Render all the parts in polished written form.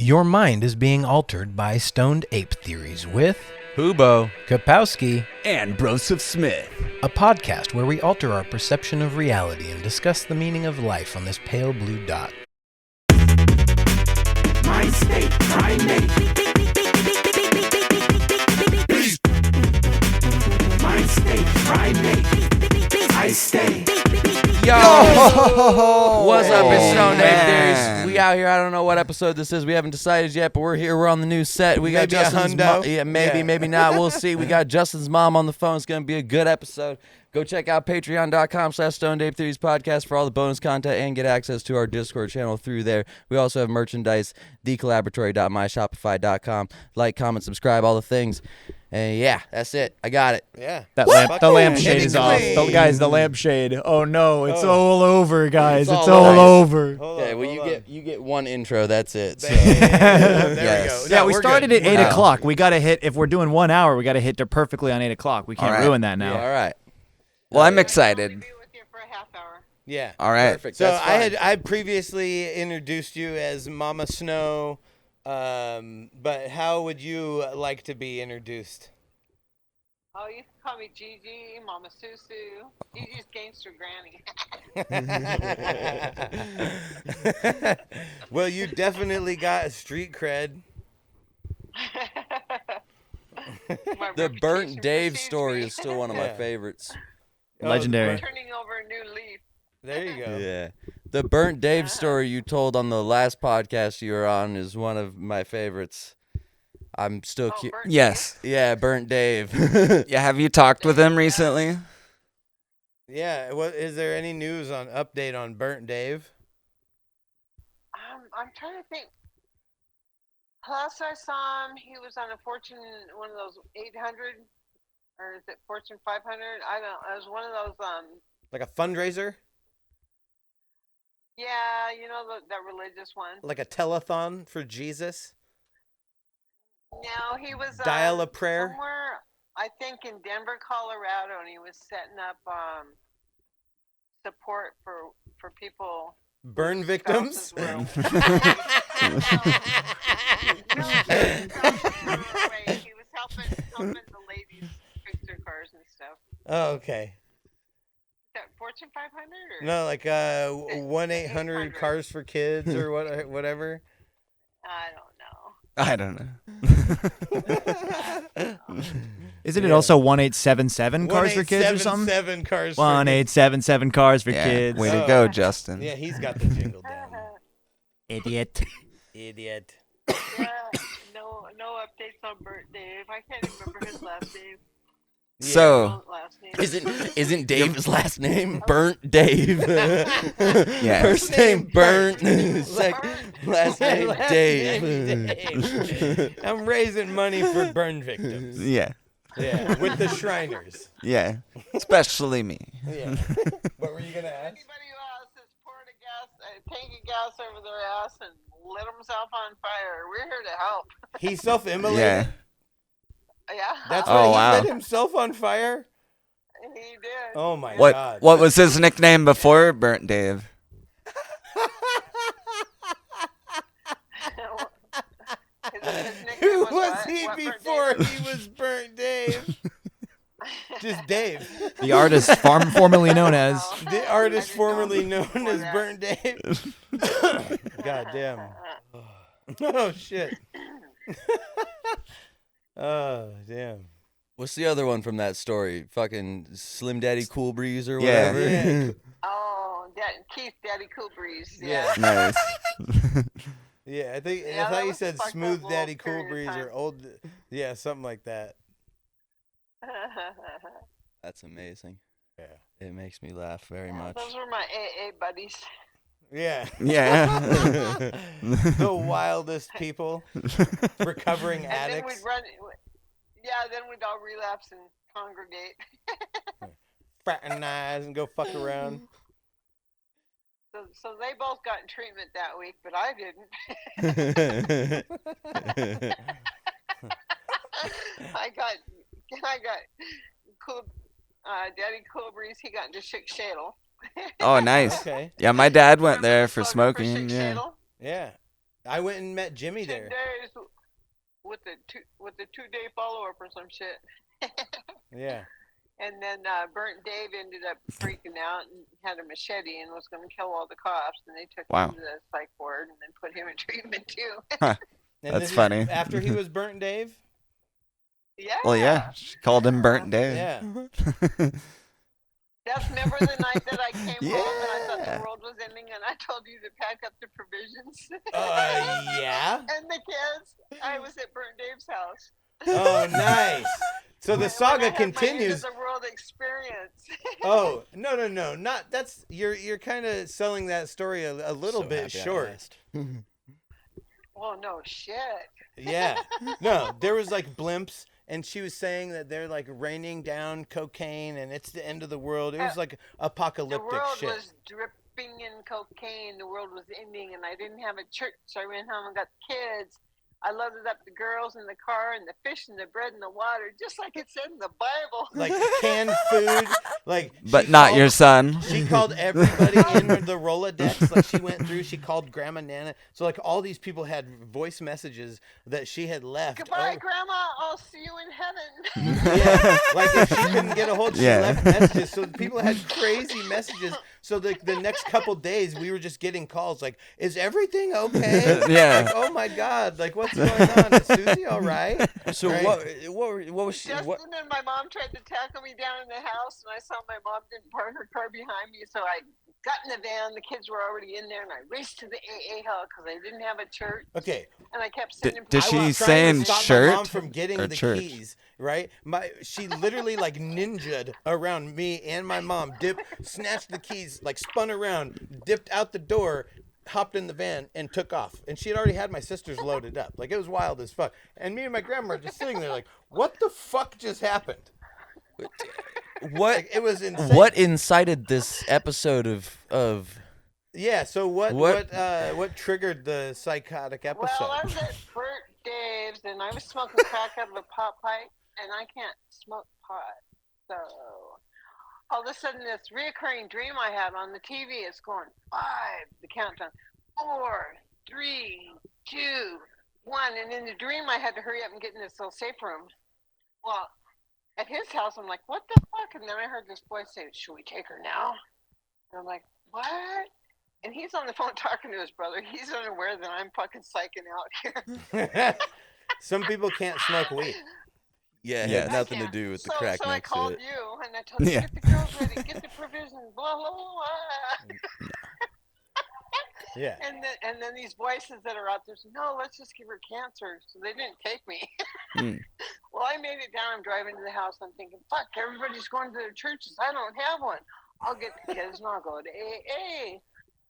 Your mind is being altered by stoned ape theories with Hubo, Kapowski, and Broseph Smith. a podcast where we alter our perception of reality and discuss the meaning of life on this pale blue dot. My state, primate. My state, primate. I stay. Yo! What's up? It's Stone Ape Theories. We out here. I don't know what episode this is. We haven't decided yet, but we're here. We're on the new set. We got Maybe a Justin's hundo. mom. Maybe not. We'll see. We got Justin's mom on the phone. It's going to be a good episode. Go check out patreon.com/Stoned Ape Theories podcast for all the bonus content and get access to our Discord channel through there. We also have merchandise, thecollaboratory.myshopify.com. Like, comment, subscribe, all the things. And yeah, that's it. I got it. Yeah. The Fucking lampshade is off. clean. Guys, the lampshade. Oh no, it's all over, guys. It's It's all all over. over. Hold Okay, on, well, hold you get one intro. That's it. So. There Yes. we go. Yeah, No, we we're started good. at 8 Wow. o'clock. We got to hit, if we're doing 1 hour, we got to hit there perfectly on 8 o'clock. We can't All right. ruin that now. All right. Well, I'm excited. Be with you for a half hour. Yeah. All right. Perfect. So That's fine. I previously introduced you as Mama Snow, but how would you like to be introduced? Oh, you can call me Gigi, Mama Susu. Gigi's gangster granny. Well, you definitely got a street cred. My The reputation Burnt Dave precedes story me. is still one of my Yeah. favorites. Legendary. Turning over a new leaf. There you go. Yeah. The Burnt Dave story you told on the last podcast you were on is one of my favorites. I'm still Oh, Burnt Yes. Yeah, Burnt Dave. Yeah. Have you talked with him recently? Yeah. What is there any news on update on Burnt Dave? I'm trying to think. Last I saw him, he was on a Fortune, one of those 800, or is it Fortune 500? I don't. It was one of those. Like a fundraiser? Yeah, you know that religious one. Like a telethon for Jesus? No, he was Dial a prayer? somewhere. I think in Denver, Colorado, and he was setting up support for people. Burn victims? Spouses were away. He was helping the ladies fix their cars and stuff. Oh, okay. Is that Fortune 500 or? No, like 1-800 Cars for Kids or whatever. I don't know. I don't know. Isn't it also 1877 cars for kids or something? 1877 Cars for Kids. 1877 cars for Yeah. kids. Way to Oh. go, Justin. Yeah, he's got the jingle down. Idiot. Idiot. Yeah, no updates on Burnt Dave. I can't remember his last name. So, Last name. Isn't Dave's last name Burnt Dave? yeah. First name Burnt. Last name Last Dave. name Dave. I'm raising money for burn victims. Yeah. Yeah, with the Shriners. Yeah. Especially me. Yeah. What were you gonna ask? Anybody who has poured a tank of gas over their ass and lit himself on fire, we're here to help. He self-immolated? Yeah. Yeah. That's Oh, why he wow. lit himself on fire? He did. Oh my What god. What was his nickname before Burnt Dave? His Who nickname was what? he What Burnt before Dave? he was Burnt Dave? Just Dave. The artist formerly known as. The I artist didn't know formerly him known before as that. Burnt Dave. God damn. Oh shit. Oh damn. What's the other one from that story? Fucking Slim Daddy Cool Breeze or Yeah. whatever? Yeah. Oh, Keith Daddy Cool Breeze. Yeah. Yeah. Nice. Yeah, I think Yeah, I thought that you was said a fucked up Smooth little Daddy Cool period of Breeze time. or old. Yeah, something like that. That's amazing. Yeah. It makes me laugh very much. Those were my AA buddies. Yeah. Yeah. The wildest people, recovering And then addicts. we'd run. Yeah, then we'd all relapse and congregate. Fraternize and go fuck around. So they both got treatment that week, but I didn't. I got cool. Daddy Cool Breeze. He got into Schick Shadle. Oh, nice. Okay. Yeah, my dad went Remember there the for slogan smoking. Schick Yeah. Shadle? Yeah. I went and met Jimmy 2 there. days with the 2-day follow-up or some shit. Yeah. And then Burnt Dave ended up freaking out and had a machete and was going to kill all the cops. And they took Wow. him to the psych ward and then put him in treatment too. Huh. And That's this is funny. after he was Burnt Dave? Yeah. Well, yeah. She called him Burnt Dave. Yeah. That's remember the night that I came home and I thought Yeah. the world was ending and I told you to pack up the provisions. Yeah. And the kids. I was at Burnt Dave's house. Oh, nice. So the When saga I had my end continues. of the world experience. Oh, no. Not that's you're kind of selling that story a little So bit happy I short. asked. Well, no shit. Yeah. No, there was like blimps and she was saying that they're like raining down cocaine and it's the end of the world. It was like The apocalyptic world shit. was dripping in cocaine. The world was ending, and I didn't have a church, so I went home and got the kids. I loaded up the girls in the car and the fish and the bread and the water, just like it said in the Bible. Like canned food, like. But she not called- your son. She called everybody in the Rolodex. Like she went through. She called Grandma Nana. So like all these people had voice messages that she had left. Goodbye, Oh, Grandma. I'll see you in heaven. yeah. Like if she couldn't get a hold, she Yeah. left messages. So people had crazy messages. So the next couple days, we were just getting calls like, "Is everything okay?" Yeah. Like, oh my God! Like what's going on? Is Susie all right? So Right. what was she? Justin What? and my mom tried to tackle me down in the house, and I saw my mom didn't park her car behind me, so I got in the van. The kids were already in there, and I raced to the AA hall because I didn't have a church, Okay. and I kept sending. Did I she was trying saying to stop shirt my mom from getting or the church? keys, right? She literally like ninja'd around me and my mom, snatched the keys, like spun around, dipped out the door, hopped in the van and took off. And she had already had my sisters loaded up. Like it was wild as fuck. And me and my grandma were just sitting there like, what the fuck just happened? What? Like, it was insane. What incited this episode of? Yeah, so what triggered the psychotic episode? Well, I was at Bert Dave's, and I was smoking crack out of a pot pipe, and I can't smoke pot. So all of a sudden, this reoccurring dream I have on the TV is going 5, the countdown, 4, 3, 2, 1, and in the dream I had to hurry up and get in this little safe room. Well, at his house, I'm like, what the fuck? And then I heard this voice say, "Should we take her now?" And I'm like, what? And he's on the phone talking to his brother. He's unaware that I'm fucking psyching out here. Some people can't smoke weed. Yeah, it Yes. had nothing to Yeah. do with the so, crack so I next to called it. you and I told you, Yeah. get the girls ready, get the provisions, blah, blah, blah. Yeah. And then these voices that are out there say, no, let's just give her cancer. So they didn't take me. Mm. Well, I made it down. I'm driving to the house. I'm thinking, fuck, everybody's going to their churches. I don't have one. I'll get the kids and I'll go to AA.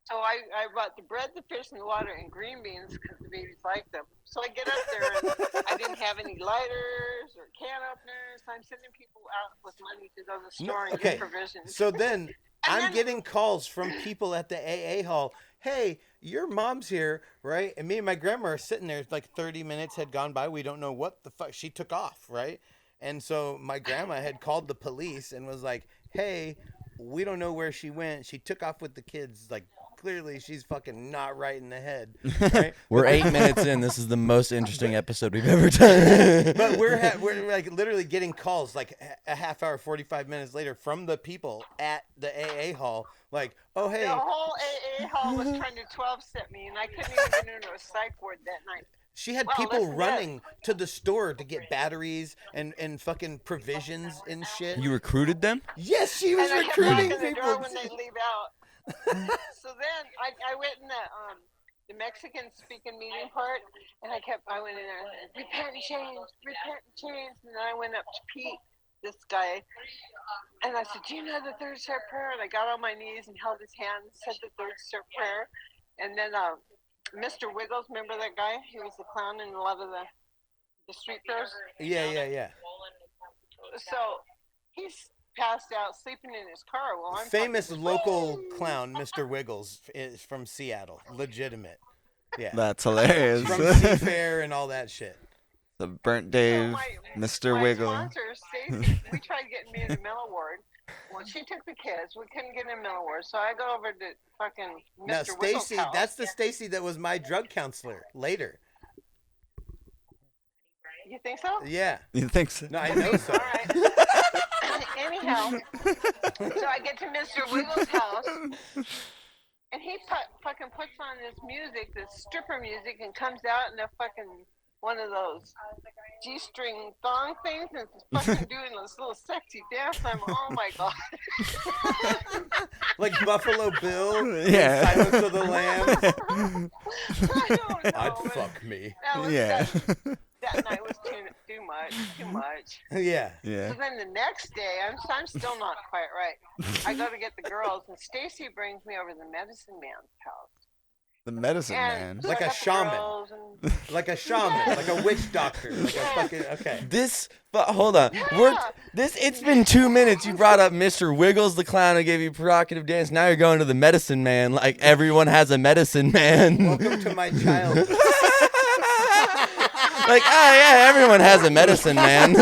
So I brought the bread, the fish, and the water, and green beans because the babies like them. So I get up there, and I didn't have any lighters or can openers. I'm sending people out with money to go to the store and okay. get provisions. So then I'm then- getting calls from people at the AA hall. Hey, your mom's here, right? And me and my grandma are sitting there. Like 30 minutes had gone by. We don't know what the fuck. She took off, right? And so my grandma had called the police and was like, hey, we don't know where she went. She took off with the kids. Like, clearly she's fucking not right in the head, right? We're 8 minutes in. This is the most interesting episode we've ever done. But we're like literally getting calls like a half hour, 45 minutes later from the people at the AA hall. Like, oh, hey. The whole AA hall was trying to 12-step me, and I couldn't even get into a psych ward that night. She had Well, people listen to running to the store to get batteries and fucking provisions and shit. You recruited them? Yes, she was And I kept recruiting locking the door people. when they leave out. So then I went in the Mexican speaking meeting part, and I went in there, repent and change, and then I went up to Pete, this guy, and I said, do you know the third step prayer? And I got on my knees and held his hand and said the third step prayer, and then Mr. Wiggles, remember that guy? He was the clown in a lot of the street fairs. Yeah. So he's passed out sleeping in his car. Well, I'm Famous fucking- local clown, Mr. Wiggles, is from Seattle. Legitimate. Yeah. That's hilarious. From Seafair and all that shit. The Burnt So Dave, my Mr. my Wiggle. sponsor, Stacy, we tried getting me in the mental ward, Well, she took the kids. We couldn't get in Millward, so I go over to fucking Mr. Now, Wiggles' Stacy, house. that's the Stacy that was my drug counselor later. You think so? Yeah. You think so? No, I know so. All right. Anyhow, so I get to Mr. Wiggles' house, and he fucking puts on this music, this stripper music, and comes out in a fucking one of those G-string thong things, and is fucking doing this little sexy dance. I'm, oh my god. Like Buffalo Bill. Yeah. Silence of the Lambs. I don't know. I'd but fuck me. That was, Yeah. that night was too much. Yeah. Yeah. So then the next day, I'm still not quite right. I go to get the girls, and Stacy brings me over to the medicine man's house. The medicine man. so Like I a got the shaman. girls and- Like a shaman, like a witch doctor, like a fucking okay. But hold on. It's been 2 minutes. You brought up Mr. Wiggles, the clown who gave you provocative dance. Now you're going to the medicine man. Like everyone has a medicine man. Welcome to my childhood. Like, oh yeah, everyone has a medicine man.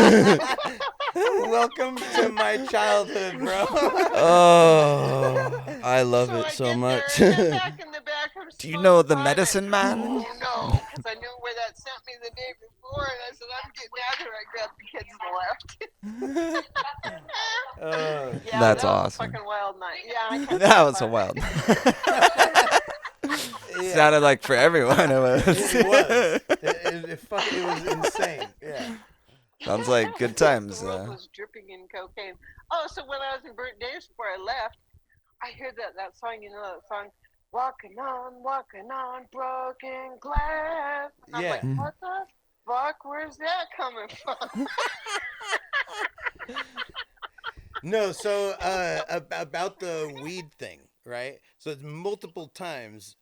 Welcome to my childhood, bro. Oh, I love So it I so get much. there, and I'm back in the back, I'm Do you know the smoking medicine pot. man? Oh no, because I knew where that sent me the day before, and I said, I'm getting out here. I grabbed the kids and left. Yeah, That's that was awesome. a fucking wild night. Yeah, I can't That was talk a about wild. Yeah, Sounded like for everyone it was. it was. It was insane. Yeah. Sounds like good times. The world was dripping in cocaine. Oh, so when I was in Burnt Days before I left, I heard that song, you know that song, walking on broken glass. And I'm Yeah. like, what the fuck? Where's that coming from? No, so about the weed thing, right? So it's multiple times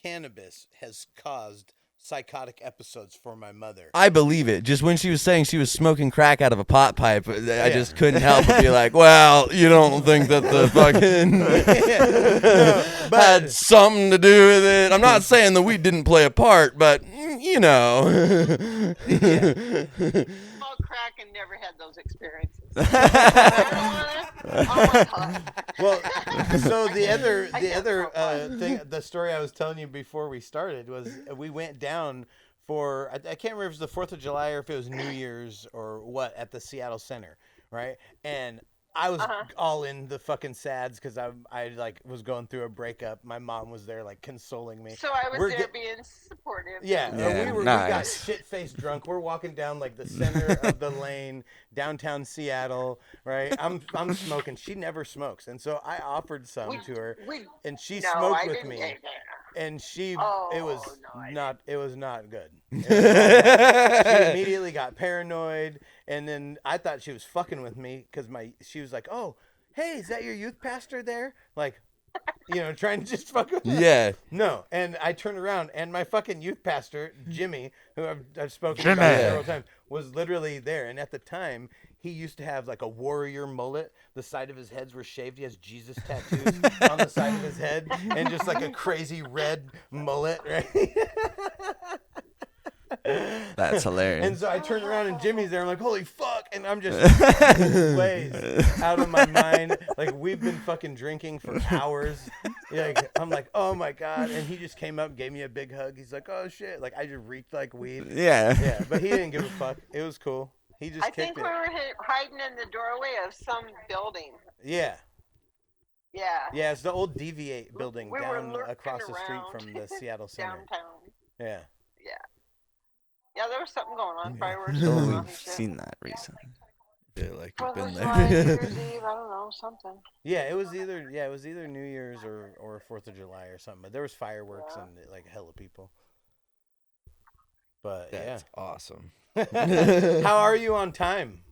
cannabis has caused psychotic episodes for my mother. I believe it. Just when she was saying she was smoking crack out of a pot pipe, I Yeah. just couldn't help but be like, well, you don't think that the fucking had something to do with it. I'm not saying the weed didn't play a part, but, you know. Smoked crack and never had those experiences. I don't wanna talk. Well, so the other thing, the story I was telling you before we started was we went down for I can't remember if it was the 4th of July or if it was New Year's or what at the Seattle Center, right? And I was all in the fucking sads because I like was going through a breakup. My mom was there like consoling me. So I was We're there get- being supportive. Yeah, Yeah, we got nice. shit-faced drunk. We're walking down like the center of the lane, downtown Seattle, right? I'm smoking. She never smokes, and so I offered some to her, and she No, smoked I with didn't me, take that. and she Oh, it was no, I not good. It was not bad. She immediately got paranoid, and then I thought she was fucking with me because she was like, "Oh, hey, is that your youth pastor there?" Like, you know, trying to just fuck with me. Yeah. No, and I turned around, and my fucking youth pastor, Jimmy, who I've spoken Jimmy. about several times, was literally there. And at the time, he used to have like a warrior mullet. The side of his heads were shaved. He has Jesus tattoos on the side of his head, and just like a crazy red mullet, right? That's hilarious. And so I turned around, and Jimmy's there. I'm like, holy fuck! And I'm just blazed out of my mind. Like, we've been fucking drinking for hours. Like, I'm like, oh my god! And he just came up, and gave me a big hug. He's like, oh shit! Like, I just reeked like weed. Yeah. Yeah, but he didn't give a fuck. It was cool. He just I think kicked we it. were hiding in the doorway of some building. Yeah. Yeah. Yeah, it's the old Deviate building We were down lurking across the street around from the Seattle Center. Downtown. Yeah. Yeah, there was something going on. Fireworks Oh, going on and we've shit. seen that recently. feel like Fourth you've of been July, New there. Year's Eve, I don't know, something. Yeah, it was either New Year's or 4th of July or something. But there was fireworks Yeah. and like hella people. But That's awesome. yeah. How are you on time?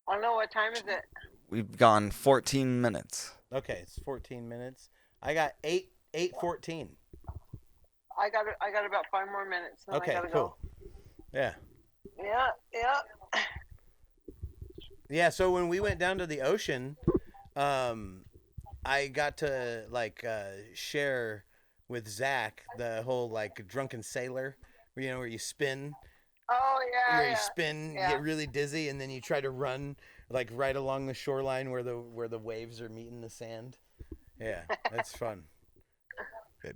I don't know, what time is it? We've gone 14 minutes. Okay, it's 14 minutes. I got 8:14. I got about 5 more minutes. Then Okay, I gotta cool. Yeah. Go. Yeah. Yeah, so when we went down to the ocean, I got to share with Zach the whole like drunken sailor, where you spin. Oh, yeah. Where you Yeah. spin, Yeah. get really dizzy, and then you try to run like right along the shoreline where the waves are meeting the sand. Yeah, that's fun.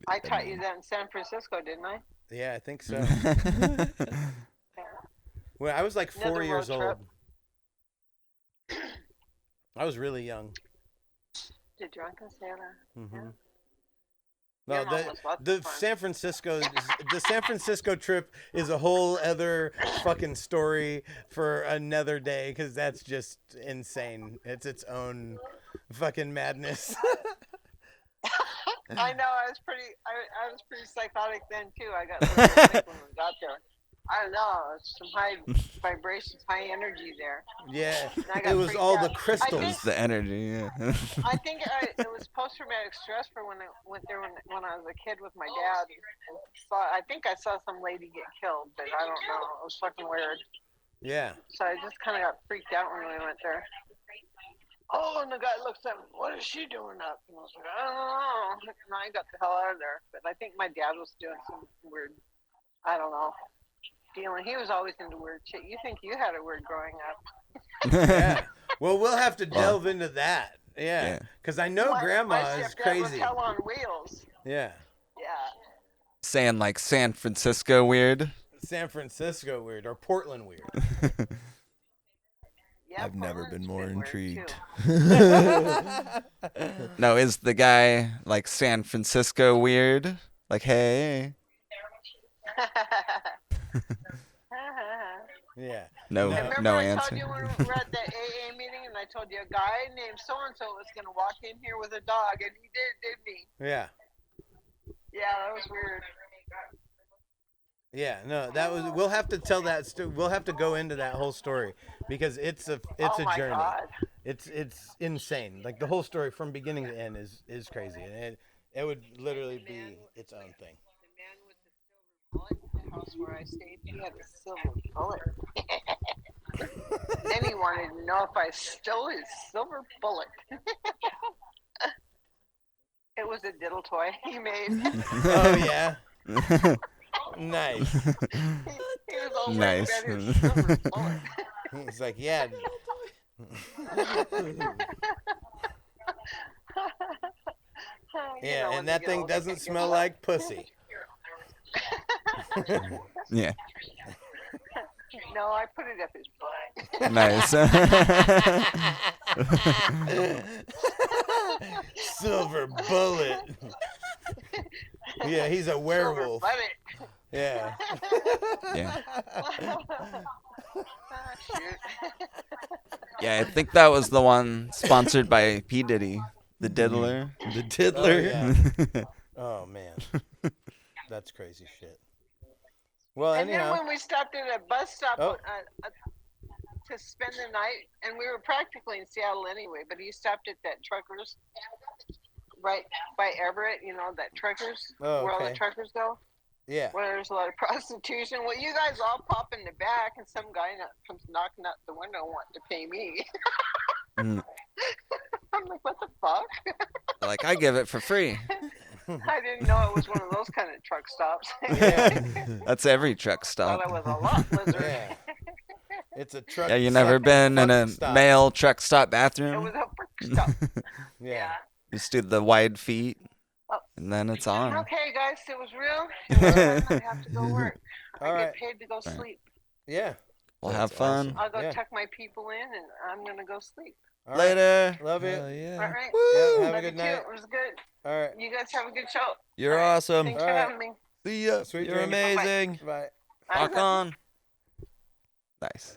I taught you that in San Francisco, didn't I? Yeah, I think so. Well, I was like 4 Another years road old. trip. I was really young. The drunken sailor. Mm-hmm. Yeah. No, Your mom was lots the of fun. San Francisco trip is a whole other fucking story for another day because that's just insane. It's its own fucking madness. I know. I was pretty psychotic then too. I got a little sick when we got there. I don't know. It's some high vibrations, high energy there. Yeah, And I got it was freaked all out. the crystals. It's the energy, yeah. I think it was post-traumatic stress for when I went there when I was a kid with my dad. And I think I saw some lady get killed, but I don't know. It was fucking weird. Yeah. So I just kind of got freaked out when we went there. Oh, and the guy looks at me, what is she doing up? And I was like, I don't know. And I got the hell out of there. But I think my dad was doing some weird, I don't know, dealing. He was always into weird shit. You think you had it weird growing up. Yeah. Well, we'll have to delve into that. Yeah. Because I know My Grandma is stepdad was crazy. hell on wheels. Yeah. Yeah. Saying like San Francisco weird. San Francisco weird or Portland weird. Yeah, I've never been more intrigued. No, is the guy like San Francisco weird? Like, hey. Yeah. No, Remember no I answer. told you when we were at the AA meeting and I told you a guy named so-and-so was going to walk in here with a dog, and he did, didn't he? Yeah. Yeah, that was weird. Yeah, no, that was. We'll have to tell that. We'll have to go into that whole story because it's a Oh my journey. God. It's insane. Like the whole story from beginning to end is crazy, and it would literally be its own thing. The man with the silver bullet in the house where I stayed, he had a silver bullet. Then he wanted to know if I stole his silver bullet. It was a diddle toy he made. Oh yeah. Nice. He was all Nice. about his silver bullet. He's like, yeah. You Yeah, know, when and they that get thing older, doesn't they smell get like pussy. Yeah. No, I put it up his butt. Nice. Silver bullet. Yeah, he's a werewolf. Silver bullet. Yeah. Yeah. Ah, shoot. Yeah, I think that was the one sponsored by P. Diddy, the diddler. The diddler. Yeah. Oh man, that's crazy shit. Well, And then anyhow. when we stopped at a bus stop Oh. to spend the night, and we were practically in Seattle anyway, but he stopped at that truckers right by Everett, you know, that truckers, Oh, where all okay. the truckers go, Yeah. where there's a lot of prostitution. Well, you guys all pop in the back, and some guy comes knocking out the window wanting to pay me. Mm. I'm like, what the fuck? Like, I give it for free. I didn't know it was one of those kind of truck stops. Yeah. That's every truck Thought I stop. was a lot lizard. Yeah. It's a truck. Yeah, you never suck- been in a fuck stop. male truck stop It bathroom? was a truck stop. Yeah. Yeah. Just do the wide feet, Oh. and then it's on. Okay, guys, it was real. It was fun. I have to go work. I All get right. paid to go sleep. Yeah. We'll have fun. I'll go Yeah. tuck my people in, and I'm gonna go sleep. All right. Later. Love it. Hell All yeah. right. Yeah, have a Love good you night. too. It was good. All right. You guys have a good show. You're All right. awesome. Thanks All for right. having me. See ya. Sweet You're dreams. amazing. Bye. Rock on. Nice.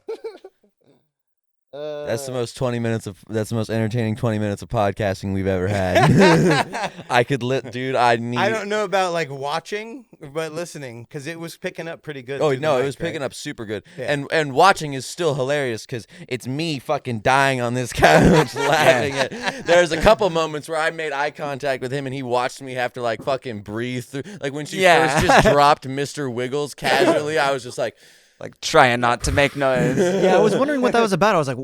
That's the most entertaining 20 minutes of podcasting we've ever had. I could dude, I don't know about like watching, but listening because it was picking up pretty good. Oh through the no, it mic, was picking right? up super good, Yeah. and watching is still hilarious because it's me fucking dying on this couch laughing at. There's a couple moments where I made eye contact with him and he watched me have to like fucking breathe through. Like when she Yeah. first just dropped Mr. Wiggles casually, I was just like, Like, trying not to make noise. Yeah, I was wondering what that was about. I was like,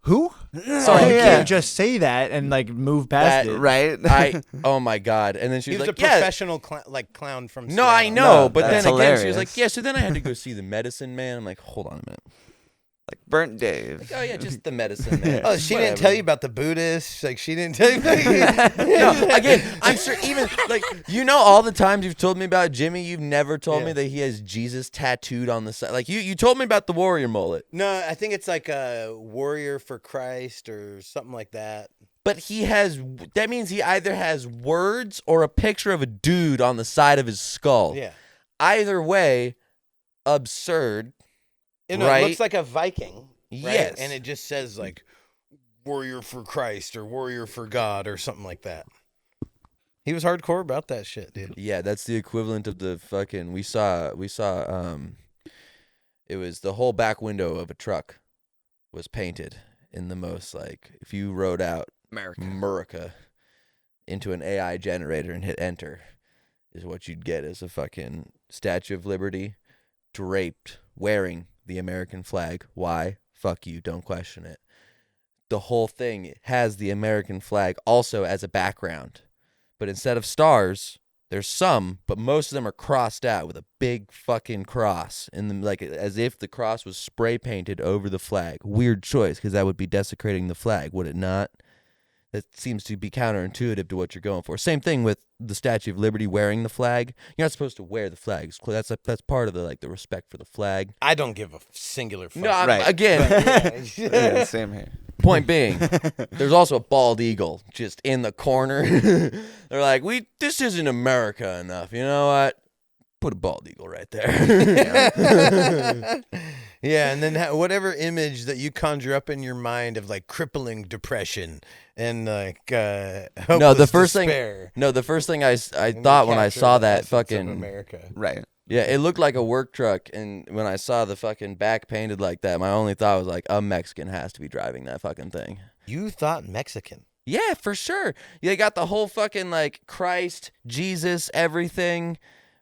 who? Sorry, you yeah. can't just say that and like move past That- it. Right? oh my god! And then she He was was like, a yeah. professional clown from. No, I Seattle. know, No, but then that's again, she was hilarious. like, yeah. So then I had to go see the medicine man. I'm like, hold on a minute. Like Burnt Dave. Oh yeah, just the medicine man. Oh, she didn't tell you about the Buddhists. Like she didn't tell you. No, again, I'm sure even like all the times you've told me about Jimmy, you've never told me that he has Jesus tattooed on the side. Like you told me about the warrior mullet. No, I think it's like a warrior for Christ or something like that. But that means he either has words or a picture of a dude on the side of his skull. Yeah. Either way, absurd. It right? looks like a Viking. Right? Yes. And it just says like warrior for Christ or warrior for God or something like that. He was hardcore about that shit, dude. Yeah, that's the equivalent of the fucking we saw it was the whole back window of a truck was painted in the most like if you wrote out America into an AI generator and hit enter is what you'd get as a fucking Statue of Liberty draped wearing the American flag. Why? Fuck you, don't question it. The whole thing has the American flag also as a background. But instead of stars, there's some, but most of them are crossed out with a big fucking cross in them, like as if the cross was spray painted over the flag. Weird choice, because that would be desecrating the flag, would it not? That seems to be counterintuitive to what you're going for. Same thing with the Statue of Liberty wearing the flag. You're not supposed to wear the flag. That's part of the the respect for the flag. I don't give a singular fuck. No, Right. again. Yeah, same here. Point being, there's also a bald eagle just in the corner. They're like, this isn't America enough. You know what? Put a bald eagle right there. Yeah, and then whatever image that you conjure up in your mind of like crippling depression and like hopeless the first despair. the first thing I thought when I Capture saw the that essence of fucking America. Right. yeah, it looked like a work truck, and when I saw the fucking back painted like that, my only thought was like, a Mexican has to be driving that fucking thing. You thought Mexican. Yeah, for sure. They got the whole fucking like Christ, Jesus, everything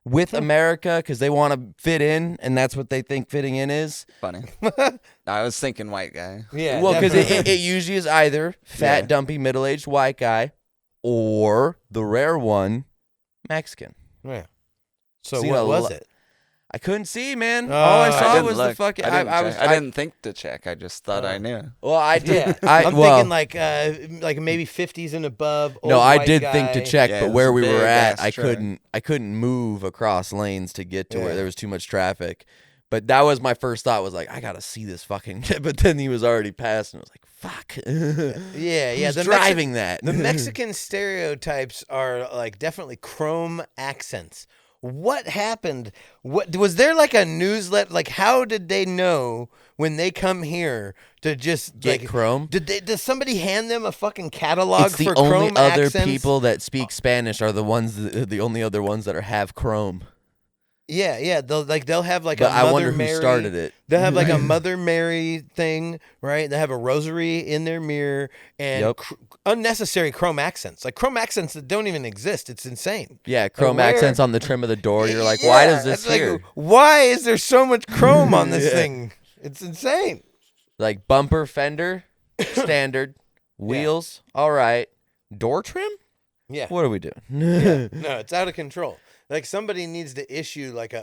with America because they want to fit in, and that's what they think fitting in is. Funny. I was thinking white guy. Yeah. Well, because definitely. it usually is either fat, dumpy, middle-aged white guy, or the rare one, Mexican. Yeah. So Seen what a was lo- it? I couldn't see, man. All I saw didn't was the look. fucking. I didn't think to check. I just thought I knew. Well, I did. Yeah. I'm thinking like maybe 50s and above. No, old I white did guy. think to check, Yeah, but it was where a we were at, big-ass truck. I couldn't move across lanes to get to where Yeah. there was too much traffic. But that was my first thought. Was like, I gotta see this fucking. But then he was already past, and I was like, fuck. Yeah. Who's The driving that? The Mexican stereotypes are like definitely chrome accents. What happened? What was there like a newsletter? Like, how did they know when they come here to just Get like chrome? Does somebody hand them a fucking catalog It's the for only chrome other accents? people that speak Spanish are the ones, the only other ones that have chrome. Yeah. They'll have like But a I Mother wonder Mary. who started it. They'll have like a Mother Mary thing, right? They have a rosary in their mirror and Yep. unnecessary chrome accents, like chrome accents that don't even exist. It's insane. Yeah, chrome where- accents on the trim of the door. You're like, why does Yeah, this it's like, here? why is there so much chrome on this Yeah. thing? It's insane. Like bumper, fender, standard, wheels, all right. Door trim? Yeah. What are we doing? No, it's out of control. Like somebody needs to issue like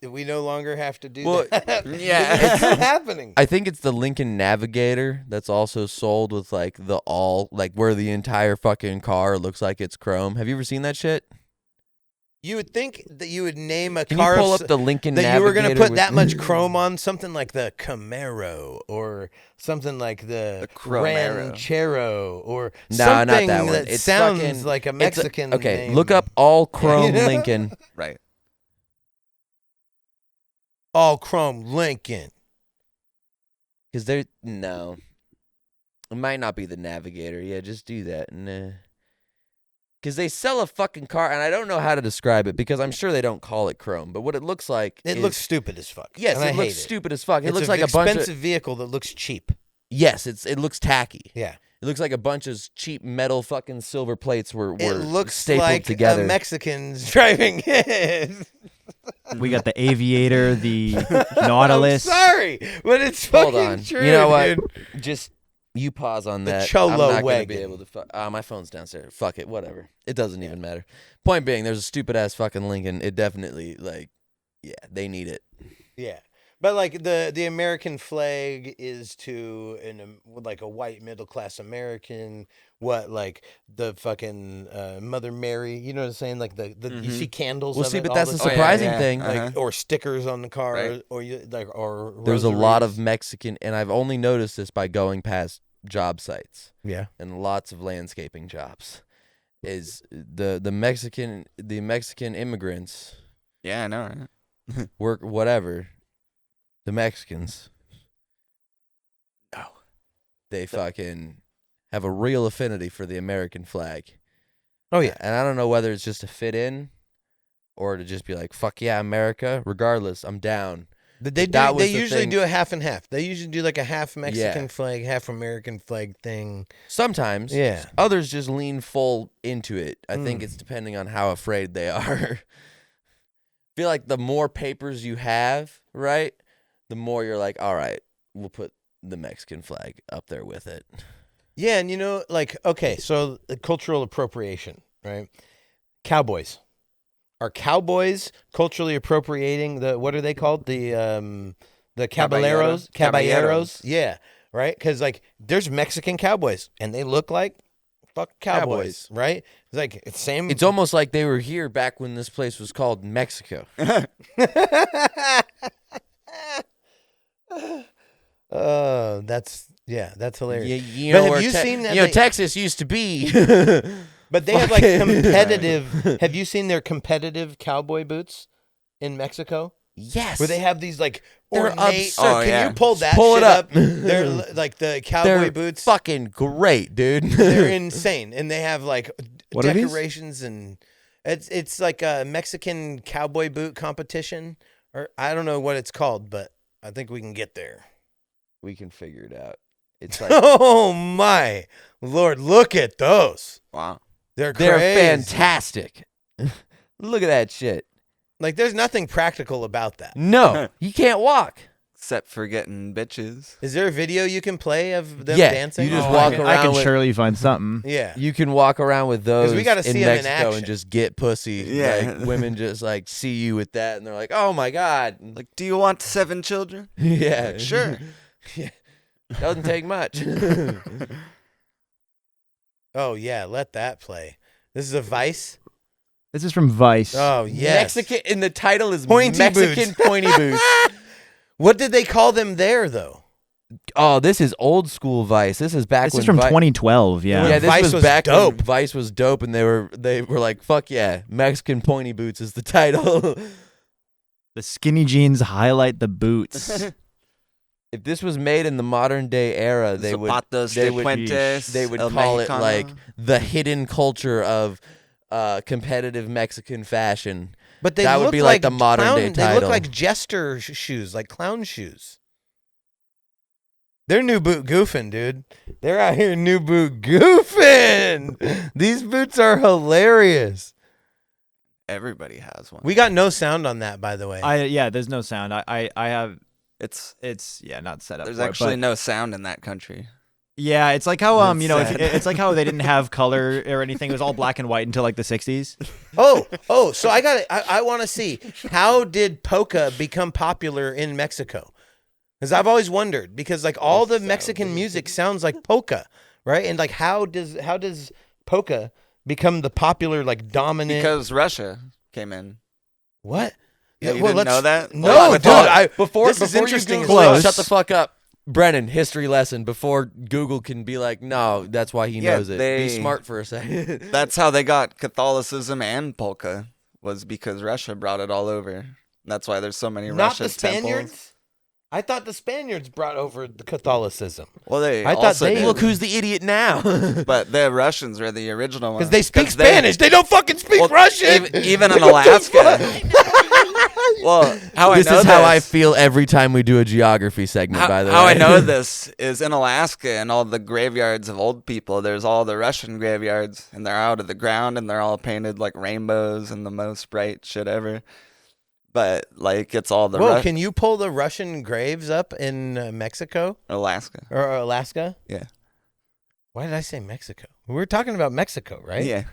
we no longer have to do Well, that. yeah. It's not happening. I think it's the Lincoln Navigator that's also sold with like where the entire fucking car looks like it's chrome. Have you ever seen that shit? You would think that you would name a Can car you pull up the Lincoln that Navigator? you were going to put with- that much chrome on something like the Camaro or something like the Cromero. Ranchero or No, something not that one. that It's sounds fucking- like a it's Mexican okay, name. look up all chrome You know? Lincoln. Right. all chrome Lincoln. Because no. It might not be the Navigator. Yeah, just do that. Nah. Because they sell a fucking car, and I don't know how to describe it because I'm sure they don't call it chrome. But what it looks like It is, looks stupid as fuck. yes, and I it hate looks stupid as fuck. It It's looks an like a bunch expensive of vehicle that looks cheap. yes, it looks tacky. Yeah. It looks like a bunch of cheap metal fucking silver plates were It looks stapled like together. a Mexican's driving it. We got the Aviator, the Nautilus. I'm sorry, but it's Hold fucking on. true. You know what? dude. Just you pause on The that. Cholo I'm not gonna wagon. be able to. My phone's downstairs. Fuck it. Whatever. It doesn't even matter. Point being, there's a stupid ass fucking Lincoln. It definitely yeah, they need it. Yeah. But like the American flag is to like a white middle class American what like the fucking Mother Mary, you know what I'm saying? Like the you see candles. Well, of see, it but all that's the the time. surprising thing. Like or stickers on the car, Right. or you like or There's a lot of rosaries. Mexican, and I've only noticed this by going past job sites yeah. and lots of landscaping jobs. Is the Mexican immigrants Yeah, I know, right? work whatever. The Mexicans. No. They fucking have a real affinity for the American flag. Oh yeah. And I don't know whether it's just to fit in or to just be like, fuck yeah, America. Regardless, I'm down. They That was They the usually thing. do a half and half. They usually do like a half Mexican flag, half American flag thing. Sometimes. Yeah. Others just lean full into it. I think it's depending on how afraid they are. I feel like the more papers you have, right, the more you're like, all right, we'll put the Mexican flag up there with it. Yeah, and you know, like, okay, so cultural appropriation, right? Cowboys. Are cowboys culturally appropriating what are they called? The caballeros? Caballeros. Yeah, right? Because, like, there's Mexican cowboys, and they look like fuck cowboys, right? It's like, it's same. It's almost like they were here back when this place was called Mexico. That's hilarious. You But know have where you seen that you know they- Texas used to be. But they have like Fucking- competitive. Have you seen their competitive cowboy boots in Mexico? Yes. Where they have these like They're ornate. absurd. Oh, Can yeah. you pull that Pull it shit up. They're like the cowboy They're boots. fucking great, dude. They're insane, and they have like What are these? decorations, and it's like a Mexican cowboy boot competition, or I don't know what it's called, but I think we can get there. We can figure it out. It's like Oh my Lord! Look at those. Wow. They're they're crazy. fantastic. Look at that shit. Like there's nothing practical about that. No, you can't walk. Except for getting bitches. Is there a video you can play of them Yeah, dancing? you just Oh, walk I around can with- surely find something. Yeah. You can walk around with those we gotta in see 'em in Mexico and action. just get pussy. Yeah. Like women just like see you with that and they're like, "Oh my god." Like, do you want 7 children? Yeah, Sure. Yeah. Doesn't take much. Oh yeah, let that play. This is a Vice. This is from Vice. Oh yes. Mexican, and the title is Pointy Mexican boots. pointy boots. What did they call them there though? Oh, this is old school Vice. This is back This when is from Vi- 2012. Yeah. Yeah, this Vice was was back dope. when Vice was dope, and they were like, "Fuck yeah, Mexican pointy boots" is the title. The skinny jeans highlight the boots. If this was made in the modern day era, they would Zapatos they de would Puentes, they would El call it Mexicano. like the hidden culture of competitive Mexican fashion. But they That would look be like the modern clown, day They title. look like jester shoes, like clown shoes. They're new boot goofing, dude. They're out here new boot goofing. These boots are hilarious. Everybody has one. We got no sound on that, by the way. There's no sound. I have It's not set up. there's for it, actually but- no sound in that country. Yeah, it's like how That's you know, sad. it's like how they didn't have color or anything. It was all black and white until like the 60s. Oh, so I got it. I want to see, how did polka become popular in Mexico? Because I've always wondered, because like all the Mexican music sounds like polka, right? And like how does polka become the popular like dominant? Because Russia came in. What? Yeah, you didn't know that? No, Hold on, dude. hold on. Before this is you interesting. Google Close. it, shut the fuck up. Brennan, history lesson before Google can be like, no, that's why he Yeah, knows it. Be they- smart for a second. That's how they got Catholicism and polka, was because Russia brought it all over. That's why there's so many Not Russian the Spaniards. temples. I thought the Spaniards brought over the Catholicism Well, they I thought also they- did, Look who's the idiot now. but the Russians were the original ones because they speak 'cause Spanish. They don't fucking speak well, Russian. Even in Alaska. Well, how This I know is how I this- feel every time we do a geography segment, by the way. How I know this is in Alaska and all the graveyards of old people. There's all the Russian graveyards, and they're out of the ground, and they're all painted like rainbows and the most bright shit ever. But like it's all the Whoa, can you pull the Russian graves up in Mexico Alaska. or Alaska? Yeah. Why did I say Mexico? We were talking about Mexico, right? Yeah.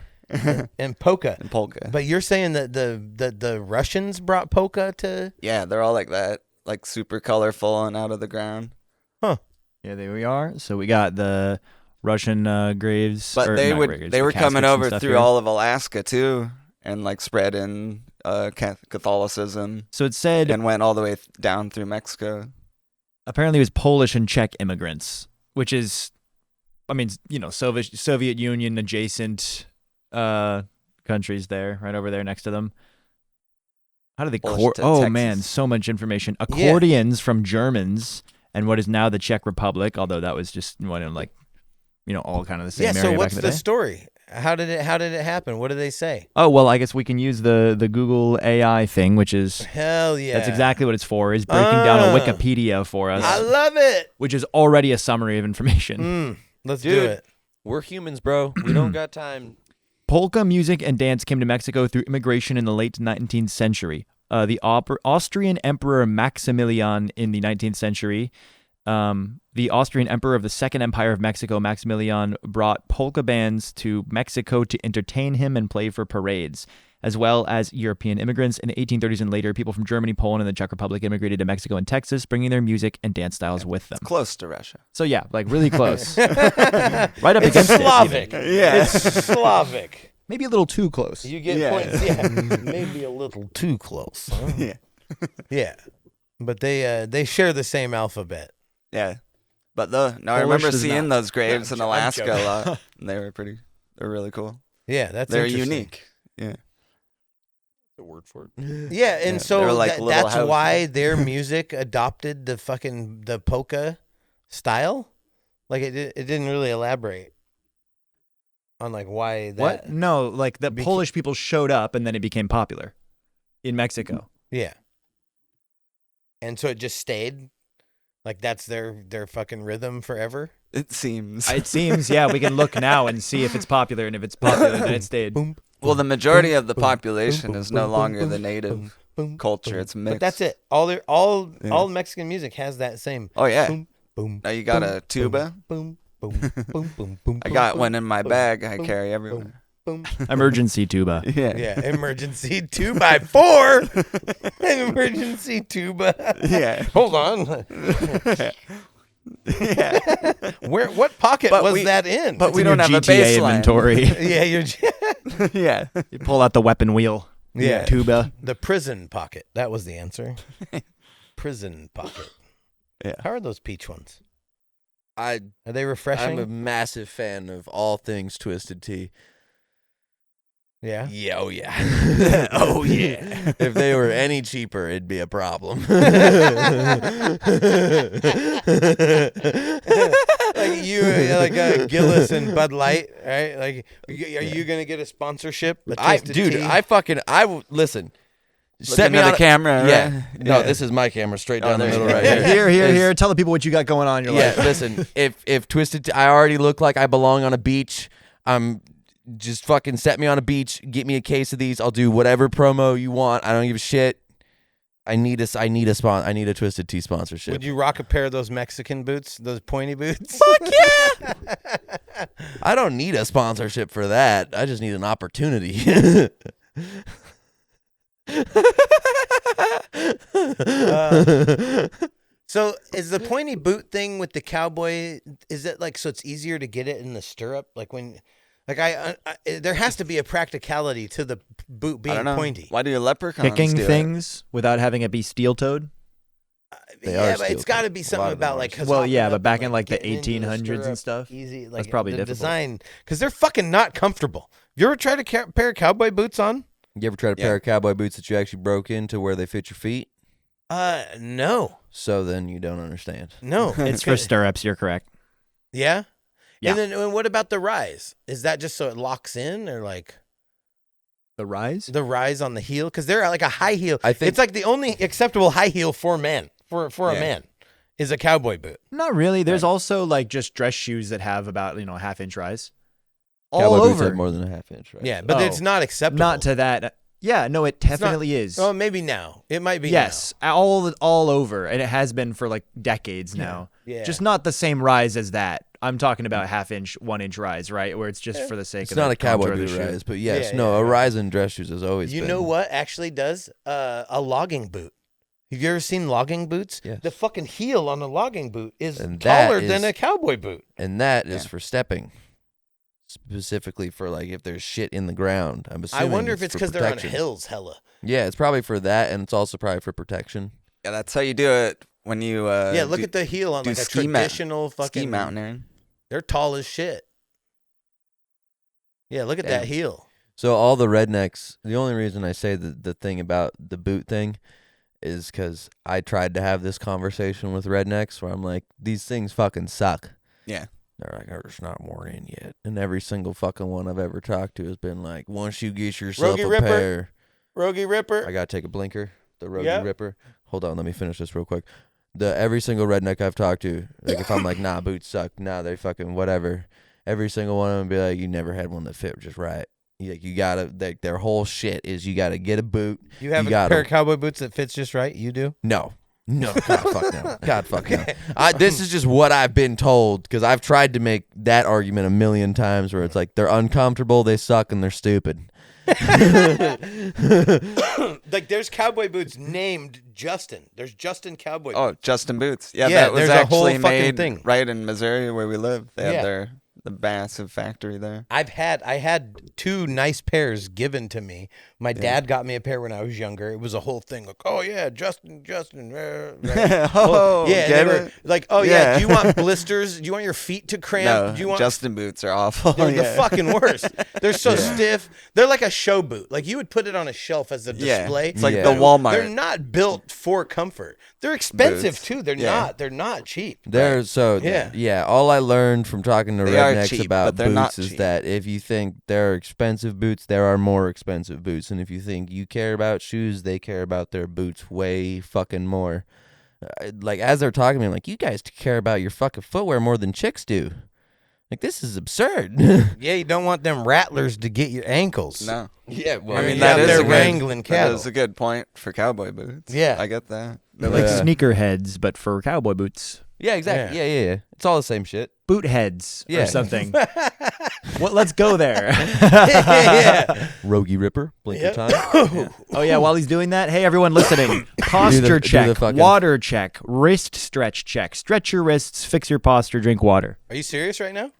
And polka. And polka. But you're saying that the Russians brought polka to? Yeah, they're all like that. like super colorful and out of the ground. Yeah, there we are. So we got the Russian graves. But or they not would graves, they but were coming caskets and over stuff through here. all of Alaska too, and like spreading Catholicism, So it said and went all the way down through Mexico. apparently it was Polish and Czech immigrants, which is, I mean, you know, Soviet Union adjacent countries there, right over there next to them. How do they? Polish to Oh Texas. man, so much information. Accordions from Germans and what is now the Czech Republic, although that was just one in like, you know, all kind of the same area so back what's in the the day. story? How did it happen? What did they say? Oh well, I guess we can use the Google AI thing, which is Hell yeah. that's exactly what it's for. Is breaking down a Wikipedia for us, I love it. which is already a summary of information. Let's do Dude. it. We're humans, bro. We don't got time. Polka music and dance came to Mexico through immigration in the late 19th century. The Austrian Emperor Maximilian in the 19th century, the Austrian Emperor of the Second Empire of Mexico, Maximilian, brought polka bands to Mexico to entertain him and play for parades, as well as European immigrants. In the 1830s and later, people from Germany, Poland, and the Czech Republic immigrated to Mexico and Texas, bringing their music and dance styles with them. Close to Russia. So yeah, like really close. Right up It's against Slavic. it. Yeah. It's Slavic. Maybe a little too close. You get Yeah. points. Yeah. Maybe a little too close. Huh? Yeah. Yeah. But they share the same alphabet. Yeah. But I Polish remember does seeing not. those graves in I'm Alaska a joking. lot. And they're really cool. Yeah, that's They're interesting. unique. Yeah. The word for it. Yeah, and Yeah, so they're like little that's houses. why their music adopted the polka style. Like it didn't really elaborate on like why that. What? No, like the Beca- Polish people showed up and then it became popular in Mexico. Yeah. And so it just stayed. Like that's their fucking rhythm forever. It seems. It seems, yeah, we can look now and see if it's popular, and if it's popular, then it stayed. Boom. Well, the majority of the boom, population boom, is boom, no boom, longer boom, the boom, native boom, culture. boom. It's mixed. But that's it. All Yeah. Mexican music has that same. Oh, yeah. Boom, boom. Now you got boom, a tuba? Boom, boom, boom, boom, boom. I boom, got boom, one in my boom, bag I boom, carry everywhere. Boom. Emergency tuba. Yeah. Yeah, emergency 2x4. Emergency tuba. Yeah. Hold on. Yeah. What pocket But was we- that in? but It's we in your don't have a GTA baseline. inventory. Yeah, Yeah. You pull out the weapon wheel. Yeah. Tuba. the prison pocket. That was the answer. Prison pocket. Yeah. How are those peach ones? Are they I'm refreshing? a massive fan of all things Twisted Tea. Yeah. Yeah, oh yeah. Oh yeah. If they were any cheaper, it'd be a problem. Like you, like Gillis and Bud Light, right? Like, are you gonna get a sponsorship? A Twisted Tea? Listen. Set me on the camera. Yeah. Right? No, Yeah. this is my camera straight Oh, down the there you middle go. right here. Here. Tell the people what you got going on in your Yeah, life. listen. If Twisted Tea, I already look like I belong on a beach. I'm just fucking set me on a beach. Get me a case of these. I'll do whatever promo you want. I don't give a shit. I need a Twisted Tea sponsorship. Would you rock a pair of those Mexican boots, those pointy boots? Fuck yeah! I don't need a sponsorship for that. I just need an opportunity. So is the pointy boot thing with the cowboy? Is it like so it's easier to get it in the stirrup? Like when, like there has to be a practicality to the boot I being don't know. pointy. Why do leprechauns Picking do it? things without having it be steel-toed. They Yeah, are but it's steel got to toed. be A something lot of them about are like. steel 'cause Well, hopping yeah, up but and, back like, in like the getting into 1800s and stirrup, stuff, easy. Like probably the difficult. design because they're fucking not comfortable. You ever tried a pair of cowboy boots on? You ever tried a pair of cowboy boots that you actually broke into where they fit your feet? No, So then you don't understand. no. It's for stirrups. You're correct. Yeah. Yeah. And what about the rise? Is that just so it locks in, or like The rise. the rise on the heel? Because they're like a high heel. I think- it's like the only acceptable high heel for a man. For a Yeah. man, is a cowboy boot. Not really. There's also like just dress shoes that have about a half-inch rise. All Cowboy boots over. have more than a half inch, right? Yeah, but Oh. it's not acceptable. Not to that. Yeah, no, it definitely is. Oh, maybe now. It might be. Yes, all over, and it has been for like decades now. Yeah. Just not the same rise as that. I'm talking about half-inch, 1-inch rise, right? Where it's just for the sake It's of not the a cowboy contour of the boot shoe. rise, but yes, Yeah, no, yeah, a yeah. rise in dress shoes has always You been. know what actually does? A logging boot. Have you ever seen logging boots? Yes. The fucking heel on a logging boot is And that taller than is- a cowboy boot. And that is for stepping. Specifically for like if there's shit in the ground. I'm I assuming wonder if it's for because they're on protection. hills, hella. Yeah, it's probably for that, and it's also probably for protection. Yeah, that's how you do it when you. Yeah, look at the heel on do like a ski traditional fucking. ski mountaineering. They're tall as shit. Yeah, look at Damn. that heel. So all the rednecks. The only reason I say the thing about the boot thing is because I tried to have this conversation with rednecks where I'm like, these things fucking suck. Yeah. They're like, oh, there's not worn in yet. And every single fucking one I've ever talked to has been like, once you get yourself Rogie a Ripper. pair. Rogie Ripper. I gotta take a blinker. The Rogie Yep. Ripper. Hold on, let me finish this real quick. Every single redneck I've talked to, like if I'm like, nah, boots suck, nah, they fucking whatever. Every single one of them be like, you never had one that fit just right. You gotta, their whole shit is you gotta get a boot. You have a gotta- pair of cowboy boots that fits just right? You do? No, God fuck no. God fuck no. This is just what I've been told because I've tried to make that argument a million times where it's like they're uncomfortable, they suck, and they're stupid. Like there's cowboy boots named Justin. There's Justin cowboy Oh, boots. Justin Boots. Yeah, Yeah, that was there's a whole actually fucking made thing. right in Missouri where we live. They Yeah. have the massive factory there. I had two nice pairs given to me. My dad got me a pair when I was younger. It was a whole thing like, oh yeah, Justin. Right? Oh, yeah, and get they were it? like, oh yeah. Yeah. Do you want blisters? Do you want your feet to cramp? No, Do you want? Justin Boots are awful. They're the Yeah. fucking worst. They're so stiff. They're like a show boot. Like you would put it on a shelf as a Yeah, display. it's like Yeah. the Walmart. They're not built for comfort. They're expensive Boots. too. They're Yeah. not cheap. There, so Yeah. all I learned from talking to They are rednecks cheap, about but they're not boots is cheap. that if you think there are expensive boots, there are more expensive boots, and if you think you care about shoes, they care about their boots way fucking more. Like as they're talking to me, I'm like, you guys care about your fucking footwear more than chicks do. Like this is absurd. Yeah, you don't want them rattlers to get your ankles. No. Yeah, well, I mean, You're that out is there a good, wrangling that cattle. is a good point for cowboy boots. Yeah. I get that. They're like Yeah. sneakerheads, but for cowboy boots. yeah, exactly. Yeah. It's all the same shit. Boot heads Yeah. or something. What? Let's go there. Yeah. Rogie Ripper, blinker Yep. time. Oh yeah, while he's doing that, hey everyone listening, posture do check, the fucking- water check, wrist stretch check. Stretch your wrists, fix your posture, drink water. Are you serious right now?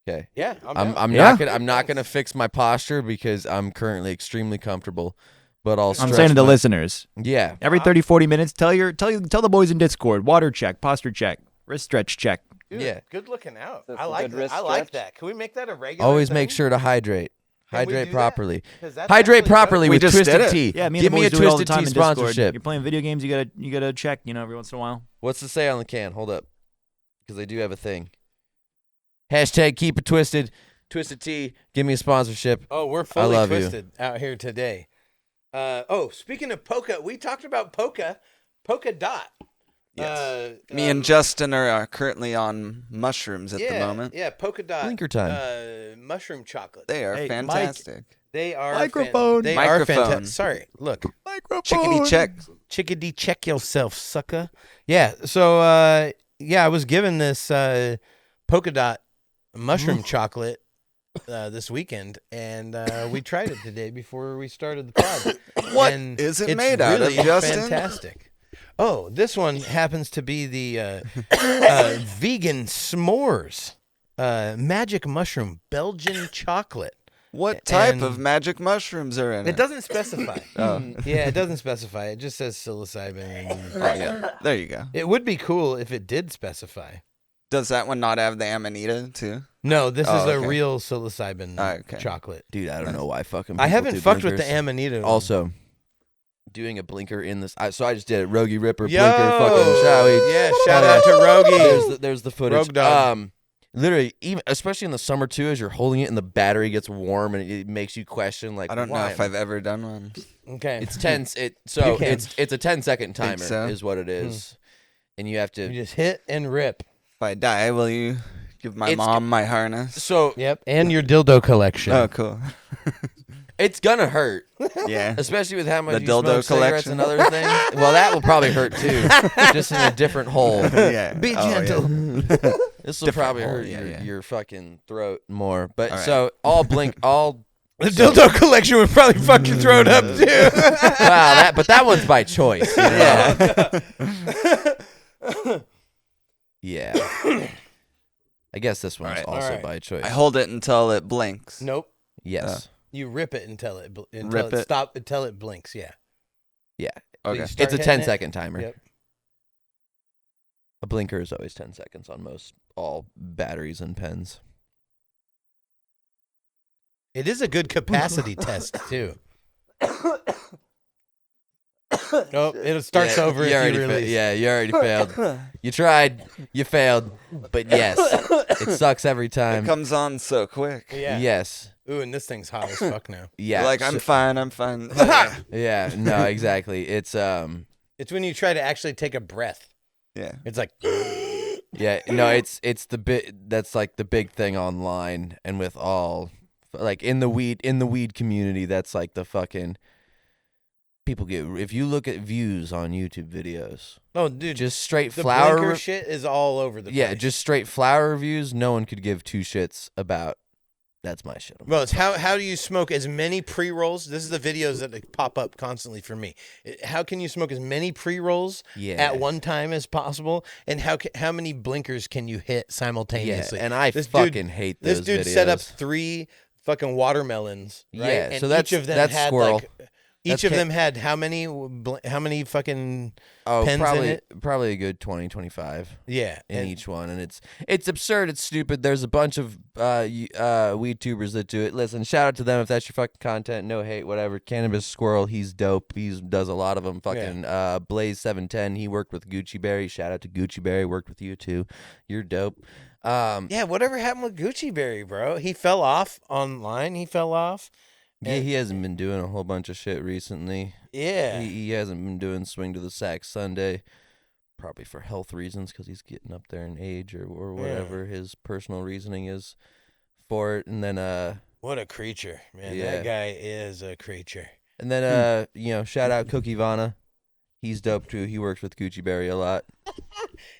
Okay. Yeah, I'm not gonna fix my posture because I'm currently extremely comfortable, but I'll. I'm stretch saying to the my- listeners, Yeah. every 30, 40 minutes, tell the boys in Discord, water check, posture check, wrist stretch check. Dude, Yeah. Good looking out. That's I a like good that. wrist I like stretch. that. Can we make that a regular? Always make thing? sure to hydrate. Can we Hydrate do that? properly. 'Cause that's Hydrate actually properly We with just did Twisted it. Tea. Yeah, me and Give the me a boys do it all the Twisted time Tea in Discord. sponsorship. You're playing video games, you gotta check, every once in a while. What's the say on the can? Hold up, because they do have a thing. Hashtag keep it twisted. Twisted Tea. Give me a sponsorship. Oh, we're fully love you. twisted out here today. Speaking of polka, we talked about polka dot. Yes. Me and Justin are currently on mushrooms at the moment. Yeah, polka dot. Blinker time. Mushroom chocolate. They are Hey, Mike. fantastic. They are Microphone. They Microphone. are fantastic. Sorry, look. Chickadee check. Chickadee, check yourself, sucker. Yeah. So, I was given this polka dot mushroom chocolate this weekend, and we tried it today before we started the pod. What And is it it's made out of, really Justin? Fantastic. Oh, this one happens to be the vegan s'mores magic mushroom Belgian chocolate. What type And- of magic mushrooms are in it? It doesn't specify. Oh. Yeah, it doesn't specify. It just says psilocybin. Oh, yeah. There you go. It would be cool if it did specify. Does that one not have the amanita too? No, this Oh, is a okay. real psilocybin Okay. chocolate. Dude, I don't know why fucking. I people haven't do fucked with the blinkers. amanita. Also, doing a blinker in this. So I just did it. Rogie Ripper, Yo! blinker, fucking showy. Yeah, shout out to Rogie. There's the footage. Rogue dog. Literally, even especially in the summer too, as you're holding it and the battery gets warm and it makes you question like. I don't know why if I've ever done one. Okay. It's tense. You can. It's a 10-second timer so? is what it is, and you have to. You just hit and rip. If I die, will you give my It's- mom my harness? So Yep. And your dildo collection. Oh, cool. it's gonna hurt, Yeah. especially with how much The you dildo smoke cigarettes collection. and other things. Well, that will probably hurt too, just in a different hole. Yeah. Be Oh, yeah. gentle. This will Different probably hole, hurt yeah, your, yeah. your fucking throat more. But All right. so all The dildo collection would probably fuck your throat up too. Wow, but that one's by choice. You know? Yeah. I guess this one's Alright. also Alright. by choice. I hold it until it blinks. Nope. Yes. You rip it until it Rip it? until it blinks. Yeah. Yeah. Okay. You start It's a hitting 10-second timer. Yep. A blinker is always 10 seconds on all batteries and pens. It is a good capacity test too. Oh, it starts over if you release. You already failed. You tried. You failed. But yes, it sucks every It time. comes on so quick. Yeah. Yes. Ooh, and this thing's hot as fuck now. Yeah. Like, I'm fine. Yeah. No, exactly. It's It's when you try to actually take a breath. Yeah. It's like yeah. No, it's the bit that's like the big thing online and with all like in the weed community. That's like the fucking people get. If you look at views on YouTube videos, oh, dude, just straight the flower blinker shit is all over the Yeah, place. just straight flower reviews. No one could give two shits about. That's my shit. Well, it's how do you smoke as many pre-rolls? This is the videos that pop up constantly for me. How can you smoke as many pre-rolls at one time as possible? And how many blinkers can you hit simultaneously? Yeah, and I This fucking hate those This dude videos. set up 3 fucking watermelons, right? Yeah, and so that's- each of them that's had squirrel. like each of them had how many fucking pens in it? Probably a good 20, 25 Yeah, in and each one, and it's absurd. It's stupid. There's a bunch of weed tubers that do it. Listen, shout out to them if that's your fucking content. No hate, whatever. Cannabis Squirrel, he's dope. He does a lot of them. Fucking Blaze 710. He worked with Gucci Berry. Shout out to Gucci Berry. Worked with you too. You're dope. yeah, whatever happened with Gucci Berry, bro? He fell off online. He fell off. Yeah, he hasn't been doing a whole bunch of shit recently. Yeah. He hasn't been doing Swing to the Sack Sunday, probably for health reasons because he's getting up there in age or whatever his personal reasoning is for it. And then What a creature, man. Yeah. That guy is a creature. and then shout out Cookie Vanna. He's dope too. He works with Gucci Berry a lot.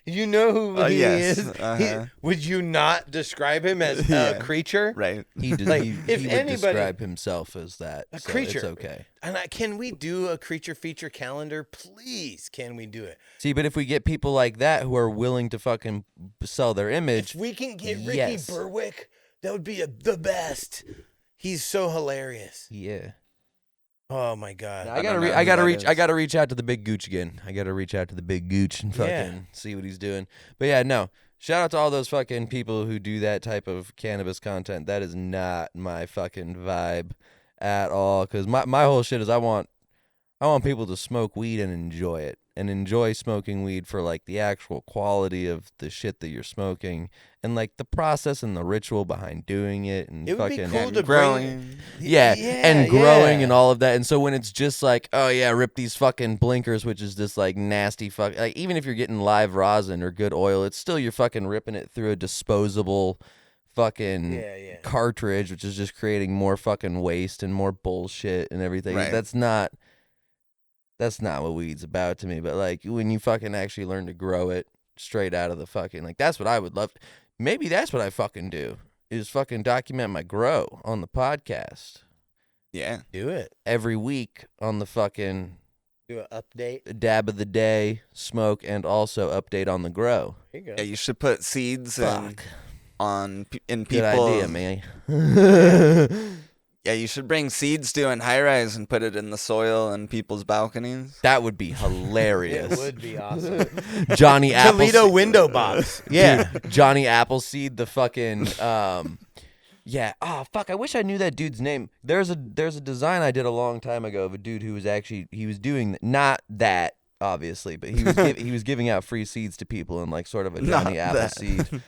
You know who he yes. is? Uh-huh. Would you not describe him as Yeah. a creature? Right. He did, Like, he if would anybody- describe himself as that. A so creature. It's okay. And can we do a creature feature calendar? Please, can we do it? See, but if we get people like that who are willing to fucking sell their image, If we can get Ricky yes. Berwick, that would be the best. He's so hilarious. yeah. Oh my god. I don't gotta know who I gotta that reach I is. gotta reach out to the big gooch again. I gotta reach out to the big gooch and fucking Yeah. see what he's doing. But yeah, no. Shout out to all those fucking people who do that type of cannabis content. That is not my fucking vibe at all. Cause my whole shit is I want people to smoke weed and enjoy it. And enjoy smoking weed for like the actual quality of the shit that you're smoking and like the process and the ritual behind doing it and It would be fucking cool to growing. yeah, and growing yeah. and all of that. And so when it's just like, oh yeah, rip these fucking blinkers, which is this like nasty fuck. Like even if you're getting live rosin or good oil, it's still you're fucking ripping it through a disposable fucking Yeah. cartridge, which is just creating more fucking waste and more bullshit and everything. Right. That's not what weed's about to me. But like when you fucking actually learn to grow it straight out of the fucking like that's what I would love. Maybe that's what I fucking do. Is fucking document my grow on the podcast Yeah. Do it. every week on the fucking Do an update. dab of the day, smoke, and also update on the grow. Here you go. Yeah, you should put seeds in Good people. idea, man. Yeah, you should bring seeds to in high rise and put it in the soil in people's balconies. That would be It hilarious. would be awesome. Johnny Toledo Appleseed. window box. Yeah. Dude, Johnny Appleseed, the fucking yeah. Oh fuck, I wish I knew that dude's name. There's a design I did a long time ago of a dude who was actually he was doing not that obviously, but he was he was giving out free seeds to people in like sort of a Johnny Not that. Appleseed.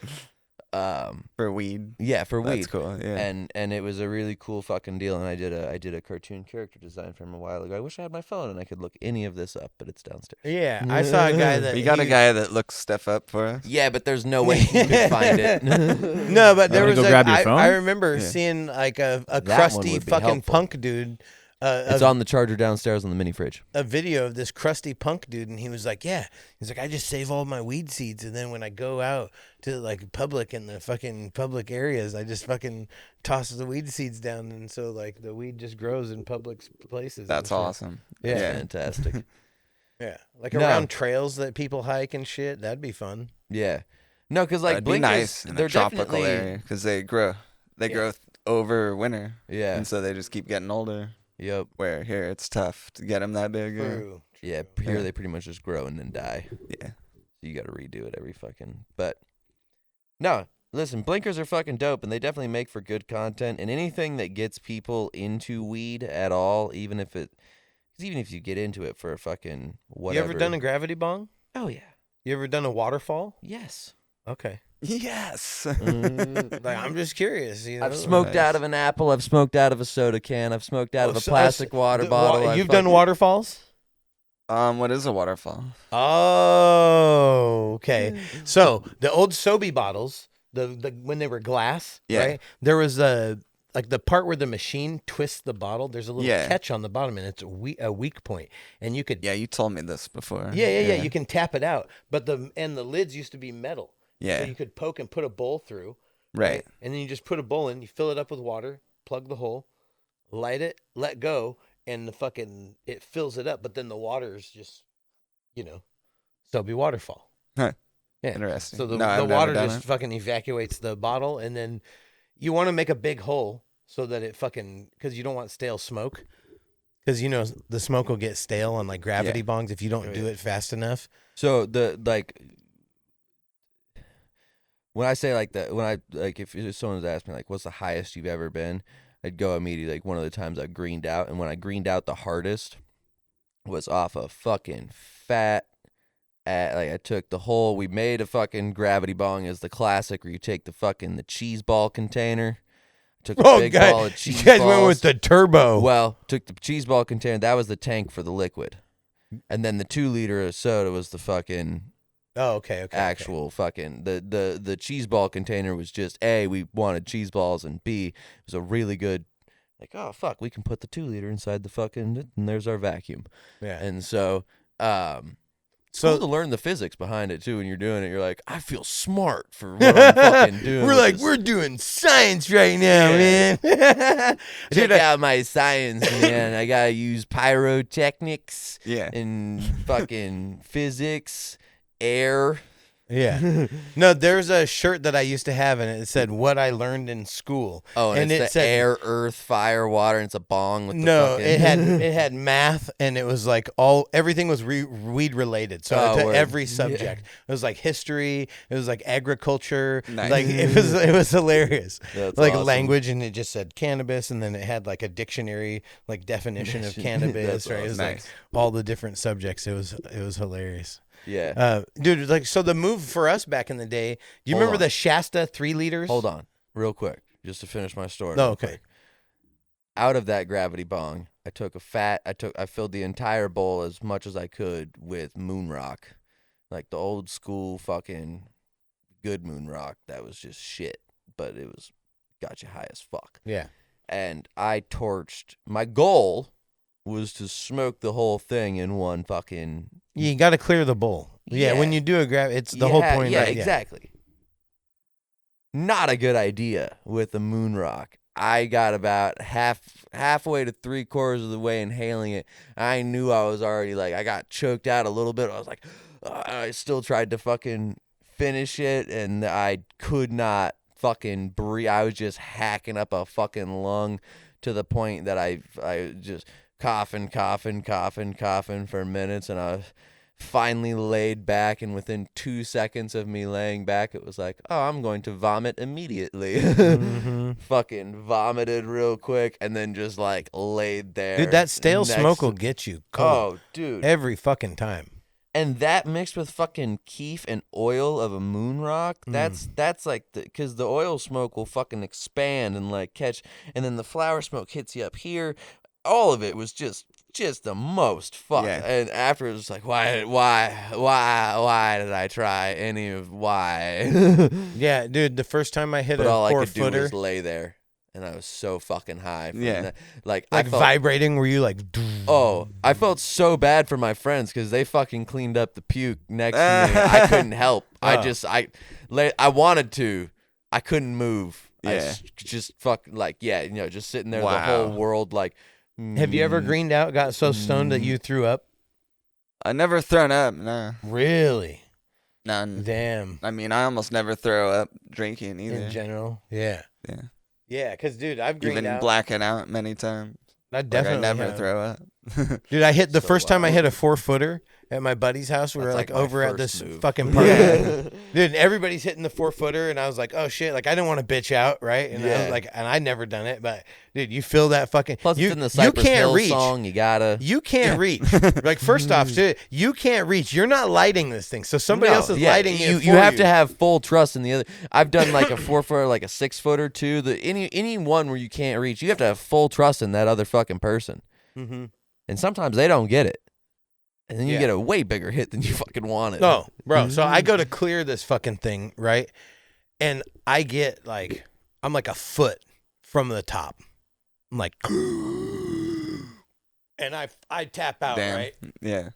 For weed. Yeah, for weed. That's cool. Yeah. And it was a really cool fucking deal. And I did a cartoon character design for him a while ago. I wish I had my phone and I could look any of this up, but it's downstairs. Yeah. I saw a guy that We got a guy that looks stuff up for us. Yeah, but there's no way you could find it. No, but there wanna was go a, grab your phone? I remember Yeah. seeing like a That one crusty would be fucking helpful. punk dude It's on the charger downstairs on the mini fridge. a video of this crusty punk dude, and he was like, "Yeah, he's like, I just save all my weed seeds, and then when I go out to like public in the fucking public areas, I just fucking toss the weed seeds down, and so like the weed just grows in public places." That's and shit. awesome. Yeah. Fantastic. Yeah, like No. around trails that people hike and shit. That'd be fun. Yeah. No, because like That'd be blinkers, nice in they're a tropical definitely area because they grow. They grow over winter. Yeah. And so they just keep getting older. Yep. Where here it's tough to get them that big. True. Yeah. Here they pretty much just grow and then die. Yeah. So you got to redo it every fucking. But no, listen, blinkers are fucking dope, and they definitely make for good content. And anything that gets people into weed at all, even if you get into it for a fucking whatever. You ever done a gravity bong? Oh yeah. You ever done a waterfall? Yes. Okay. Yes. Like, I'm just curious. You know? I've smoked out of an apple. I've smoked out of a soda can. I've smoked out of a so- plastic water bottle. You've done waterfalls? What is a waterfall? Oh, okay. So the old Sobe bottles, the when they were glass, Yeah. right? There was a like the part where the machine twists the bottle. There's a little Yeah. catch on the bottom, and it's a weak point, and you could Yeah, you told me this before. yeah. You can tap it out, but the lids used to be metal. Yeah. So you could poke and put a bowl through. Right. And then you just put a bowl in, you fill it up with water, plug the hole, light it, let go, and it fills it up. But then the water is just, Sobe waterfall. Huh. Yeah. Interesting. So the No, I've never water done just it. fucking evacuates the bottle, and then you want to make a big hole so that it because you don't want stale smoke. Because, the smoke will get stale on like gravity bongs if you don't do it fast enough. So when I say if someone's asked me like, what's the highest you've ever been, I'd go immediately. Like one of the times I greened out, and when I greened out the hardest was off a fucking fat. I took the whole. We made a fucking gravity bong as the classic, where you take the cheese ball container. Took a big ball of cheese you guys balls. went with the turbo. Well, took the cheese ball container. That was the tank for the liquid, and then the 2 liter of soda was the fucking. Oh, okay. Actual fucking the cheese ball container was just A, we wanted cheese balls, and B, it was a really good like, oh fuck, we can put the 2 liter inside the fucking, and there's our vacuum. Yeah. And so it's cool to learn the physics behind it too. When you're doing it, you're like, I feel smart for what I'm fucking doing. We're doing science right now, man. Check out my science, man. I gotta use pyrotechnics and fucking physics. Air. Yeah. No, there's a shirt that I used to have, and it said "What I Learned in School." Oh, and it it's the said air, earth, fire, water, and it's a bong with the no. fucking... It had math, and it was like everything was weed related. So Oh, to word. every subject, it was like history. It was like agriculture. Nice. Like it was hilarious. That's like awesome. language, and it just said cannabis, and then it had like a dictionary like definition of cannabis. That's Right, it was awesome. like all the different subjects. It was hilarious. Yeah. Dude, like, so the move for us back in the day, do you Hold remember on. the Shasta 3 liters? Hold on, real quick, just to finish my story. Oh, real okay. quick. Out of that gravity bong, I filled the entire bowl as much as I could with moon rock, like the old school fucking good moon rock. That was just shit, but it was got you high as fuck. Yeah. And I torched. My goal was to smoke the whole thing in one fucking. You got to clear the bowl. Yeah, Yeah. when you do a grab, it's the whole point. Yeah, right? exactly. Not a good idea with the moon rock. I got about halfway to 3/4 of the way inhaling it. I knew I was already like, I got choked out a little bit. I was like, I still tried to fucking finish it, and I could not fucking breathe. I was just hacking up a fucking lung to the point that I just coughing for minutes, and I was finally laid back, and within 2 seconds of me laying back, it was like, oh, I'm going to vomit immediately. Fucking vomited real quick, and then just like laid there. Dude, that stale next smoke to- will get you cold Oh, dude. every fucking time. And that mixed with fucking keef and oil of a moon rock, that's like, because the oil smoke will fucking expand and like catch, and then the flower smoke hits you up here. All of it was just the most fuck. Yeah. And after it was like, why did I try any of why? Yeah, dude, the first time I hit But a all I could do 4-footer. was lay there and I was so fucking high. From Yeah. that. Like Like I felt, vibrating, were you like? oh, I felt so bad for my friends because they fucking cleaned up the puke next to me. I couldn't help. I wanted to. I couldn't move. Yeah. Just fucking like just sitting there. The Wow. whole world like. Have you ever greened out, got so stoned that you threw up? I never thrown up. No, Really? none. Damn. I mean, I almost never throw up drinking either. In general, yeah, Yeah. yeah. Because dude, I've greened Even out. blacking out many times. I Like, definitely I never have. throw up. Dude, I hit the So first time I wild. hit a 4-footer at my buddy's house. We were That's like like my over at first this move. fucking party. Dude, everybody's hitting the 4-footer, and I was like, oh shit, like I didn't want to bitch out, right? And I Yeah. was like, and I'd never done it, but dude, you feel that fucking. Plus, you, it's in the you Cypress can't Hill reach. song. You gotta. You can't reach. Like first off, dude, you can't reach. You're not lighting this thing, so somebody else is lighting it. You for have to have full trust in the other. I've done like a 4-footer, like a 6-footer too. Any one where you can't reach, you have to have full trust in that other fucking person. Mm-hmm. And sometimes they don't get it, and then you Yeah. get a way bigger hit than you fucking wanted. No, bro. So I go to clear this fucking thing, right? And I get like, I'm like a foot from the top. I'm like, and I tap out, Damn. right? Yeah.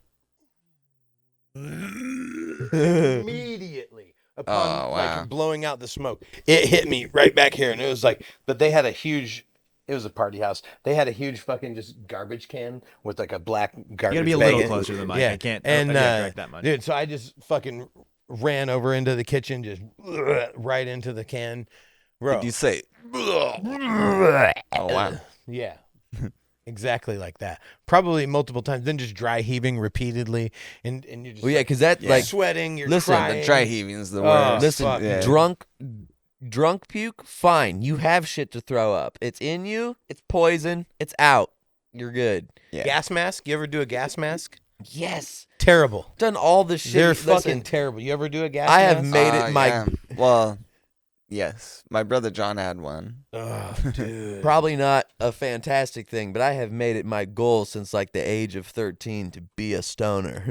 Immediately upon Oh, wow. like blowing out the smoke, it hit me right back here, and it was like, but they had a huge. It was a party house. They had a huge fucking just garbage can with like a black garbage. You gotta be a bag little in it. closer to the mic. Yeah, I can't. and I can't correct that much. dude, so I just fucking ran over into the kitchen, just right into the can, bro. Did you say? Oh wow. Yeah, exactly like that. Probably multiple times. Then just dry heaving repeatedly, and you're just Well, yeah, because that like sweating. You're listen, the crying. The dry heaving is the Oh, worst. listen, fuck. Yeah. drunk puke, fine. You have shit to throw up. It's in you. It's poison. It's out. You're good. Yeah. Gas mask. You ever do a gas mask? Yes. Terrible. Done all this shit. They're Listen, fucking terrible. You ever do a gas I mask? have made it my Yeah. Well, yes. My brother John had one. Oh, dude. probably not a fantastic thing, but I have made it my goal since like the age of 13 to be a stoner.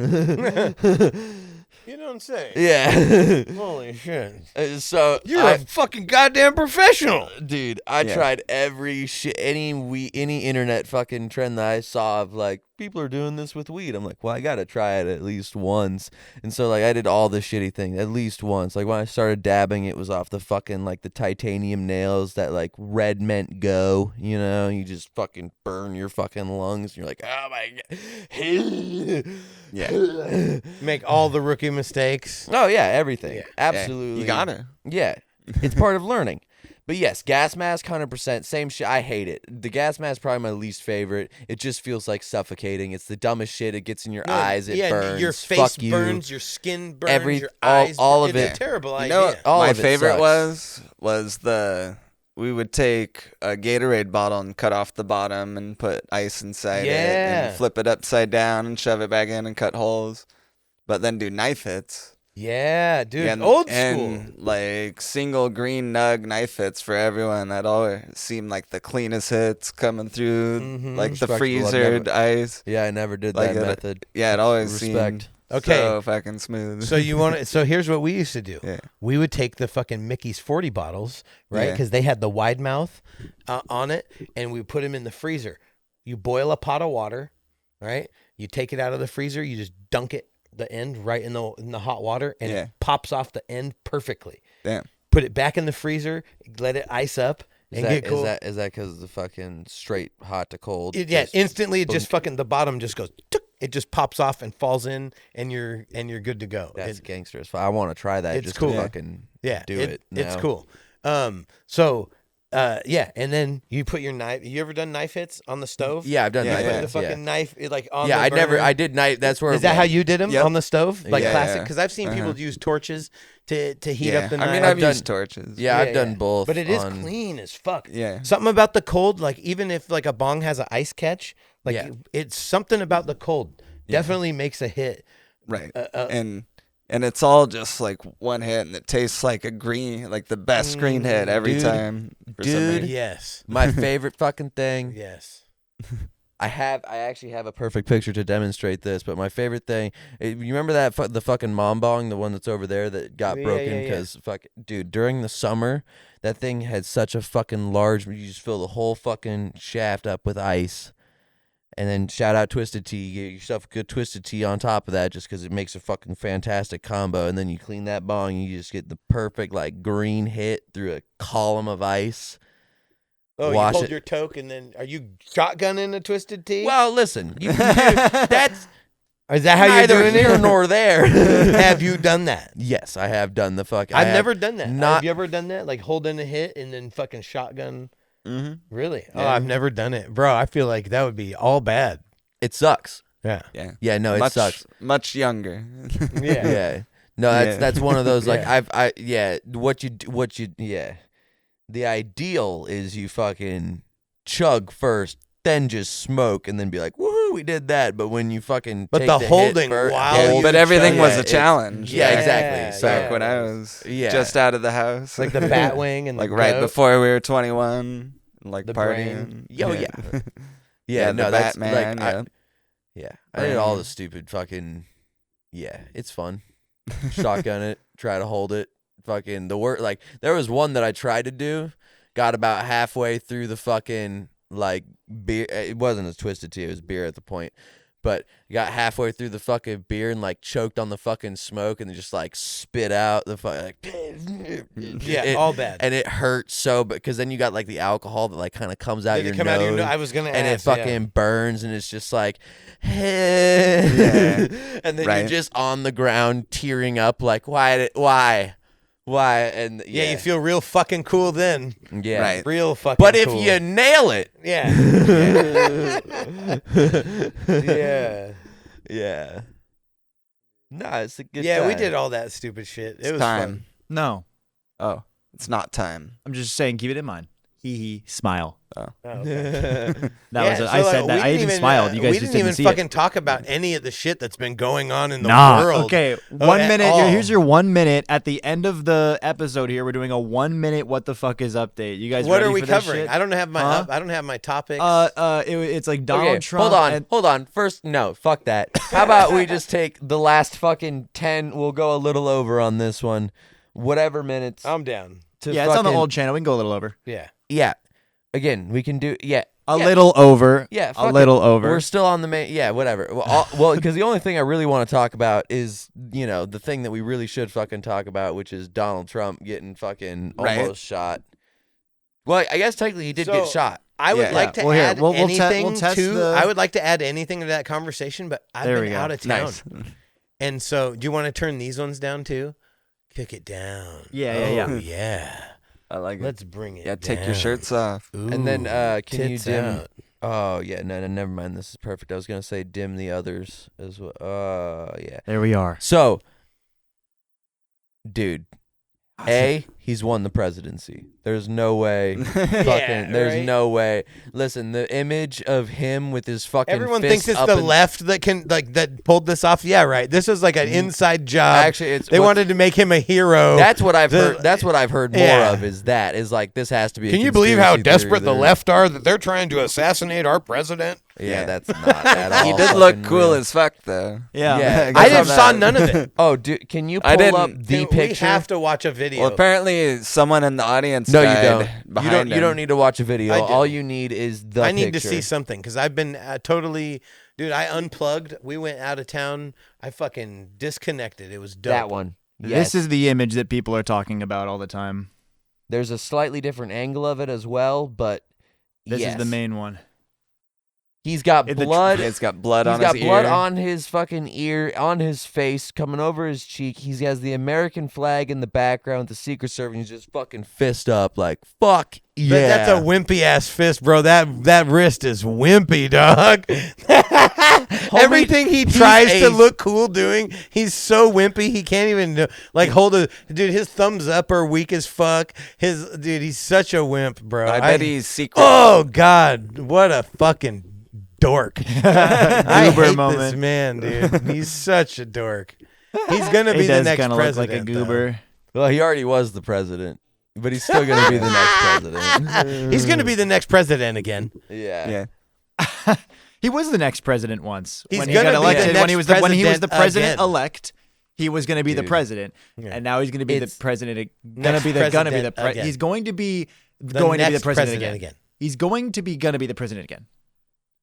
You don't say. Yeah. Holy shit. So You're a fucking goddamn professional. dude, I Yeah. tried every shit, any internet fucking trend that I saw of like people are doing this with weed. I'm like, well, I gotta try it at least once. And so like I did all the shitty things at least once. Like when I started dabbing, it was off the fucking like the titanium nails that like red meant go. You know, you just fucking burn your fucking lungs. And you're like, oh my god. Yeah. Make all the rookie mistakes. Oh yeah, everything. Yeah. Absolutely. You gotta. Yeah, it's part of learning. But yes, gas mask, 100%. Same shit. I hate it. The gas mask is probably my least favorite. It just feels like suffocating. It's the dumbest shit. It gets in your eyes. It burns. Your face Fuck you. burns, your skin burns, your all- eyes. all burn. of It's it. a terrible You idea. know what All my of it favorite sucks. was we would take a Gatorade bottle and cut off the bottom and put ice inside it Yeah. and flip it upside down and shove it back in and cut holes. But then do knife hits. Yeah, dude. and, old school. and like single green nug knife hits for everyone. That always seemed like the cleanest hits coming through, Mhm. like the Respectable. I've freezered never- ice. Yeah, I never did Like that it- method. Yeah, it always Respect. seemed Okay. so fucking smooth. So you want to? So here's what we used to do. Yeah. We would take the fucking Mickey's 40 bottles, right? Yeah. Because they had the wide mouth on it, and we put them in the freezer. You boil a pot of water, right? You take it out of the freezer. You just dunk it the end right in the hot water, and Yeah. it pops off the end perfectly. Damn. Put it back in the freezer. Let it ice up and get cool. Is that because the fucking straight hot to cold? Yeah, just- instantly it just fucking the bottom just goes. Tuk, it just pops off and falls in, and you're good to go. That's It- gangster as fuck. I want to try that. it's just cool. To fucking Yeah, do it. It's now. cool. Yeah, and then you put your knife. You ever done knife hits on the stove? Yeah, I've done Yeah, knife Put yeah. the hits, fucking knife like on. Yeah, the I never. burner. I did knife. That's where. Is that how you did them Yep. on the stove, like Yeah. classic? Because I've seen people Uh-huh. use torches to heat yeah. up the knife. I mean, I've I've done- used torches. Yeah, I've done both. but it is on- clean as fuck. Yeah. Something about the cold, like even if like a bong has an ice catch, like Yeah. it's something about the cold definitely makes a hit. Right. And it's all just like one hit, and it tastes like a green, like the best green hit every dude, time. For some dude. reason. Yes, My favorite fucking thing. yes. I actually have a perfect picture to demonstrate this, but my favorite thing, you remember that the fucking mom bong, the one that's over there that got broken because dude, during the summer, that thing had such a fucking large, you just fill the whole fucking shaft up with ice. And then shout out Twisted Tea, you get yourself a good Twisted Tea on top of that just because it makes a fucking fantastic combo. And then you clean that bong, and you just get the perfect like green hit through a column of ice. Oh, you hold your toke, and then are you shotgunning a Twisted Tea? Well, listen, you can that's is that how you're doing here it? nor there. Have you done that? Yes, I have done the fucking. I've never done that. Have you ever done that? Like holding a hit and then fucking shotgun? Mm-hmm. Really? Yeah. Oh, I've never done it, bro. I feel like that would be all bad. It sucks. Yeah. Yeah. No, it sucks. Much younger. Yeah. No, that's one of those like What you The ideal is you fucking chug first, then just smoke, and then be like, woohoo, we did that. But when you fucking but take the hit holding first, but everything was a challenge. Yeah, exactly. Back when I was just out of the house, like the bat wing and like the right goat. before we were 21, like The partying. Brain. Yeah, no, the that's Batman. like, I did all the stupid fucking. Yeah, it's fun. Shotgun it, try to hold it. Fucking the work. Like there was one that I tried to do, got about halfway through the fucking like beer. It wasn't a Twisted Tea, it was beer at the point. But got halfway through the fucking beer and like choked on the fucking smoke and then just like spit out the fucking like, all bad. And it hurt so, because then you got like the alcohol that like kind of comes out your nose. I was gonna and ask, it fucking burns and it's just like, and then you're just on the ground tearing up like, why? And you feel real fucking cool then. Yeah, right. Real fucking. But if cool. you nail it, yeah. No, it's a good. Yeah, we time. did all that stupid shit. It was time. fun. No, Oh, it's not time. I'm just saying, keep it in mind. Hee hee, smile. Oh, okay. That was. I said that. I even smiled. You guys just didn't see even fucking it. talk about any of the shit that's been going on in the Nah. world. Okay. Oh, 1 at minute. all. Here's your 1 minute at the end of the episode. Here, we're doing a 1 minute. What the fuck is update? You guys. What ready are we for this covering? shit? I don't have my. Huh? I don't have my topics. It's like Donald Trump. Hold on. First, no, fuck that. How about we just take the last fucking 10? We'll go a little over on this one. Whatever minutes. I'm down. Yeah, it's on the old channel. We can go a little over. Yeah. Yeah. Again, we can do. Yeah. A little over. Yeah, a little over. We're still on the main. Yeah, whatever. Well, because the only thing I really want to talk about is, the thing that we really should fucking talk about, which is Donald Trump getting fucking almost shot. Well, I guess technically he did get shot. I would like to add anything to. I would like to add anything to that conversation, but I've been out of town. Nice. And so, do you want to turn these ones down too? Kick it down. Yeah. I like it. Let's bring it. Yeah, take your down. shirts off. Ooh, And then can you tits dim? out. Oh yeah, no, never mind. This is perfect. I was gonna say dim the others as well. Yeah. There we are. So, dude, he's won the presidency. There's no way. There's no way. Listen, the image of him with his fucking Everyone fists thinks it's up the in- left that pulled this off. Yeah, right. This was like an inside job. Actually, they wanted to make him a hero. That's what I've heard. That's what I've heard more Yeah. of. Is like this has to be. Can a you believe how conspiracy desperate theory the that- left are that they're trying to assassinate our president? Yeah, that's not at all. He did look fucking cool real. as fuck, though. Yeah. I didn't saw none of it. Oh, dude, can you I pull didn't- up the We picture? have to watch a video. Well, apparently someone in the audience No, you died don't. behind You don't need to watch a video. I do. All you need is the I need picture. to see something because I've been totally, dude. I unplugged. We went out of town. I fucking disconnected. It was dope. that one. This is the image that people are talking about all the time. There's a slightly different angle of it as well, but This yes. is the main one. He's got blood. It's got blood He's on got his blood ear. on his fucking ear, on his face, coming over his cheek. He has the American flag in the background, the Secret Service. He's just fucking fist up, like fuck yeah. But that's a wimpy ass fist, bro. That wrist is wimpy, dog. Everything he tries to look cool doing, he's so wimpy. He can't even hold a dude. His thumbs up are weak as fuck. He's such a wimp, bro. I bet he's secret. Oh God, what a fucking dork. I hate moment. this man, dude. He's such a dork. He's gonna He be the does next kind of look like president. a goober. Well, he already was the president, but he's still gonna be the next president. He's gonna be the next president again. Yeah. Yeah. He was the next president once. He's when he gonna got be elected, the when he was next when he was the president president elect, he was going to be the Dude. president, Yeah. and now he's going to be the It's president. next president again. He's going to be The going to be the next president, president again. He's going to be the president again.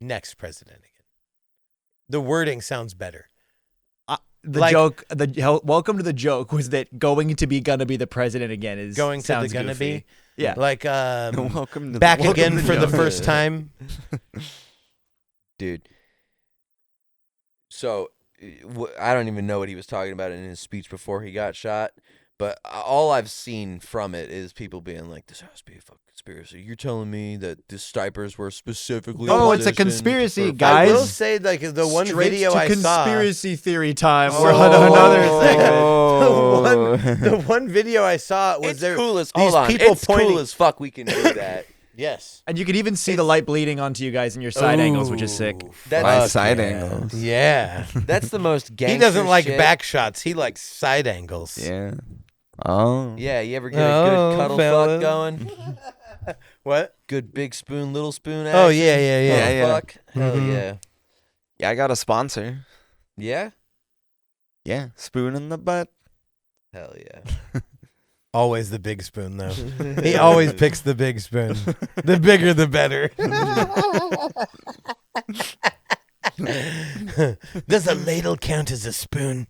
Next president again. The wording sounds better. The Like- joke, welcome to the joke was that going to be the president again is Going to the sounds gonna goofy. be? Yeah. Like Welcome to back welcome again to for the Joe. first time. Dude. So, I don't even know what he was talking about in his speech before he got shot, but all I've seen from it is people being like, this has to be a fucking conspiracy. You're telling me that the snipers were specifically Oh, it's a positioned conspiracy, for- guys. I will say, like the one Straight video to I saw. conspiracy theory time. Oh. We're on another segment. Oh. The one video I saw was It's there. cool as these hold on. people It's pointing. cool as fuck. We can do that. Yes. And you could even see the light bleeding onto you guys in your side angles, which is sick. Ooh, That's- My fuck side yeah. angles. Yeah. That's the most gangster He doesn't like shit. back shots. He likes side angles. Yeah. Oh. Yeah, you ever get a Oh, good cuddle fella. fuck going? What? Good big spoon, little spoon action? Oh yeah, yeah, yeah. Yeah, yeah. Fuck? Hell Mhm. yeah. Yeah, I got a sponsor. Yeah? Yeah. Spoon in the butt. Hell yeah. Always the big spoon though. He always picks the big spoon. The bigger the better. Does a ladle count as a spoon?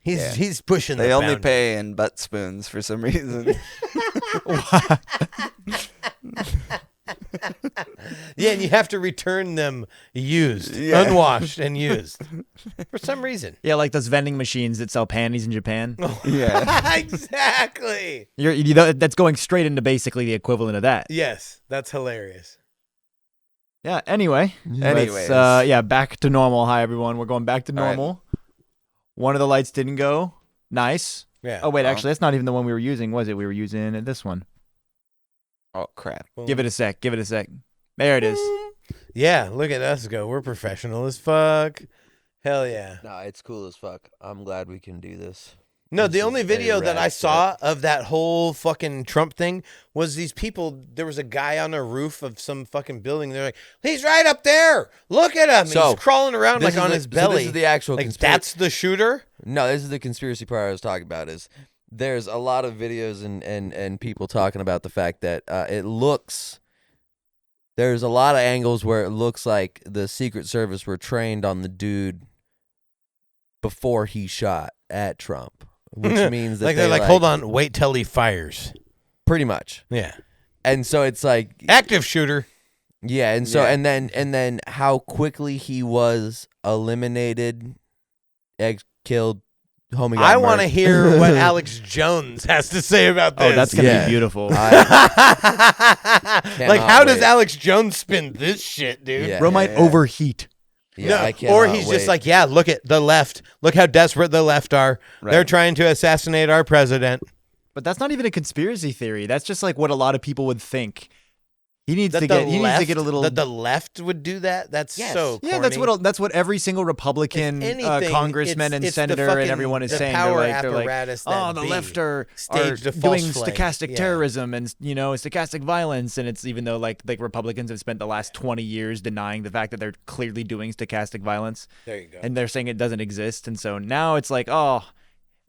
He's pushing They the only boundary. pay in butt spoons for some reason. Yeah, and you have to return them used, Yeah. unwashed and used. For some reason. Yeah, like those vending machines that sell panties in Japan. Yeah. Exactly. That's going straight into basically the equivalent of that. Yes, that's hilarious. Yeah. Anyway. Anyways. Back to normal. Hi everyone. We're going back to All right. normal. One of the lights didn't go. Nice. Yeah. Oh wait, actually, that's not even the one we were using, was it? We were using this one. Oh crap. Give it a sec. There it is. Yeah, look at us go. We're professional as fuck. Hell yeah. No, it's cool as fuck. I'm glad we can do this. No, This the is only a video that rad I shit. saw of that whole fucking Trump thing was these people. There was a guy on a roof of some fucking building. They're like, he's right up there. Look at him. So, he's crawling around This like is on the- his so belly. this is the actual like conspiracy. that's the shooter. No, this is the conspiracy part I was talking about. Is there's a lot of videos and people talking about the fact that it looks. There's a lot of angles where it looks like the Secret Service were trained on the dude before he shot at Trump, which means that Like they're like, hold on, wait till he fires. pretty much. Yeah, And so it's like, active shooter. yeah, and so Yeah. and then how quickly he was eliminated, killed, homie. Got I want to murdered. hear what Alex Jones has to say about this. Oh, that's gonna Yeah. be beautiful. Like, how does wait. Alex Jones spin this shit, dude? Yeah. Bro might overheat. Yeah, No, I or cannot he's wait. just like, yeah, look at the left. Look how desperate the left are. They're Right. trying to assassinate our president. But that's not even a conspiracy theory. That's just like what a lot of people would think. He needs That to the get. He needs left, to get a little. that the left would do that. That's Yes. so Yeah, that's corny. what every single Republican If anything, congressman it's- and it's the senator fucking- and everyone is the saying. power They're like, apparatus oh, that the be left are staged a doing false flag. stochastic Yeah. terrorism and stochastic violence, and it's even though like Republicans have spent the last 20 years denying the fact that they're clearly doing stochastic violence, There you go. and they're saying it doesn't exist, and so now it's like, oh,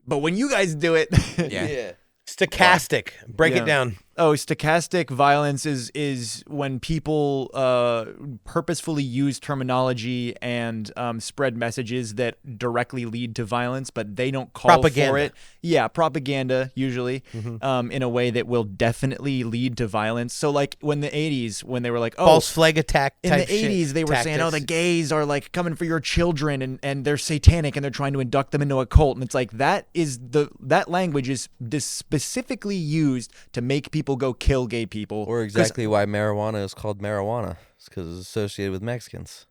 but when you guys do it, yeah. Stochastic. Break Yeah. it down. Oh, stochastic violence is when people purposefully use terminology and spread messages that directly lead to violence, but they don't call Propaganda. for it. Yeah, propaganda usually in a way that will definitely lead to violence. So like when the 80s, when they were like, oh, False flag attack in type the 80s, shit, they were saying, oh, the tactics. gays are like coming for your children and they're satanic and they're trying to induct them into a cult. And it's like that language is specifically used to make people go kill gay people. Or 'Cause- exactly why marijuana is called marijuana. It's because it's associated with Mexicans.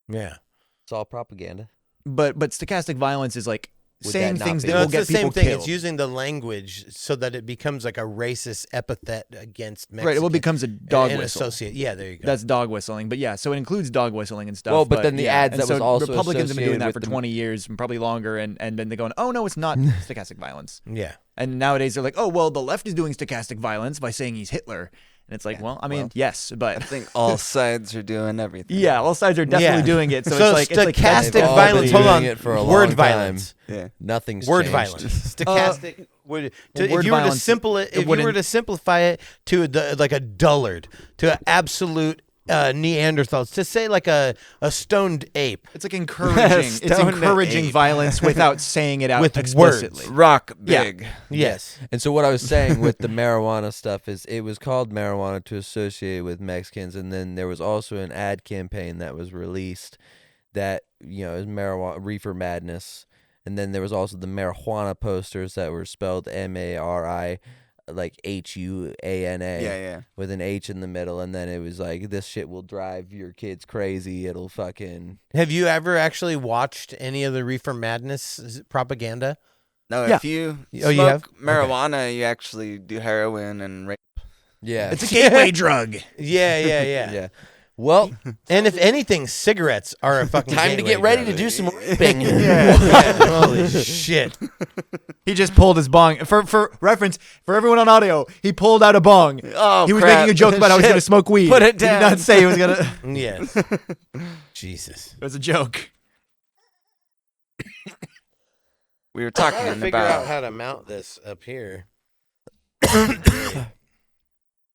Yeah. It's all propaganda. But stochastic violence is like Would saying that not things be- that No, will it's the get same people thing. killed. It's using the language so that it becomes like a racist epithet against Mexicans. Right, it will becomes a dog and whistle. associate. Yeah, there you go. That's dog whistling, but yeah, so it includes dog whistling and stuff. Well, but then the yeah. ads and that so was also Republicans have been doing associated that with for the- 20 years and probably longer, and then they're going, oh no, it's not stochastic violence. yeah. And nowadays they're like, oh well, the left is doing stochastic violence by saying he's Hitler, And it's like, well, I mean, yes, I but think all sides are doing everything. yeah, all sides are definitely Yeah. doing it. So, So it's like stochastic They've all violence. been Hold on. doing it for a Word long violence. Yeah. Nothing's Word changed. violence. Stochastic. word If you were to violence, if you were to simplify it to like a dullard, to an absolute Neanderthals, to say like a stoned ape it's like encouraging. It's Stone encouraging ape. violence without saying it out With explicitly. words. Rock Yeah. big. Yes. And so what I was saying with the marijuana stuff is it was called marijuana to associate with Mexicans, and then there was also an ad campaign that was released that, you know, is marijuana reefer madness. And then there was also the marijuana posters that were spelled M-A-R-I, like H-U-A-N-A. Yeah. With an H in the middle, and then it was like, this shit will drive your kids crazy. It'll fucking... Have you ever actually watched any of the Reefer Madness propaganda? No, Yeah. if you Oh, you have? smoke marijuana, you actually do heroin and rape. Yeah. It's a gateway drug. Yeah. yeah. Well, And if anything, cigarettes are a fucking time to gateway get ready drug. to do some raping. Yeah. Holy shit. He just pulled his bong. For reference, for everyone on audio, he pulled out a bong. Oh, He was crap. making a joke about how he was Shit. going to smoke weed. Put it He did down. not say he was going to. Yes. Jesus. It was a joke. We were I gotta talking figure out about how to mount this up here.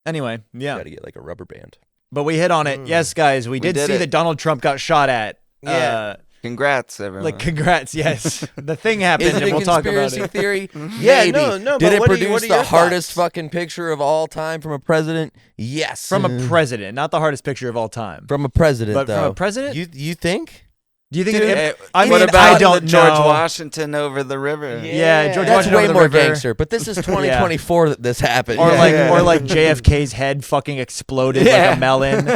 Anyway, yeah. Got to get like a rubber band. But we hit on it. Yes, guys, we did did see it. that Donald Trump got shot at. Yeah. congrats, everyone. Like, congrats. Yes. The thing happened, Is it and a we'll talk about conspiracy it. theory? Yeah, Maybe. no, Did but it what are produce your the hardest thoughts? fucking picture of all time from a president? Yes. From a president, not the hardest picture of all time. From a president, But though. from a president? You think? Do you think Dude, it, I what mean, about I don't the George know. Washington over the river? Yeah, George That's Washington way over the more river. gangster. But this is 2024 that this happened. Or Yeah. like JFK's head fucking exploded Yeah. like a melon.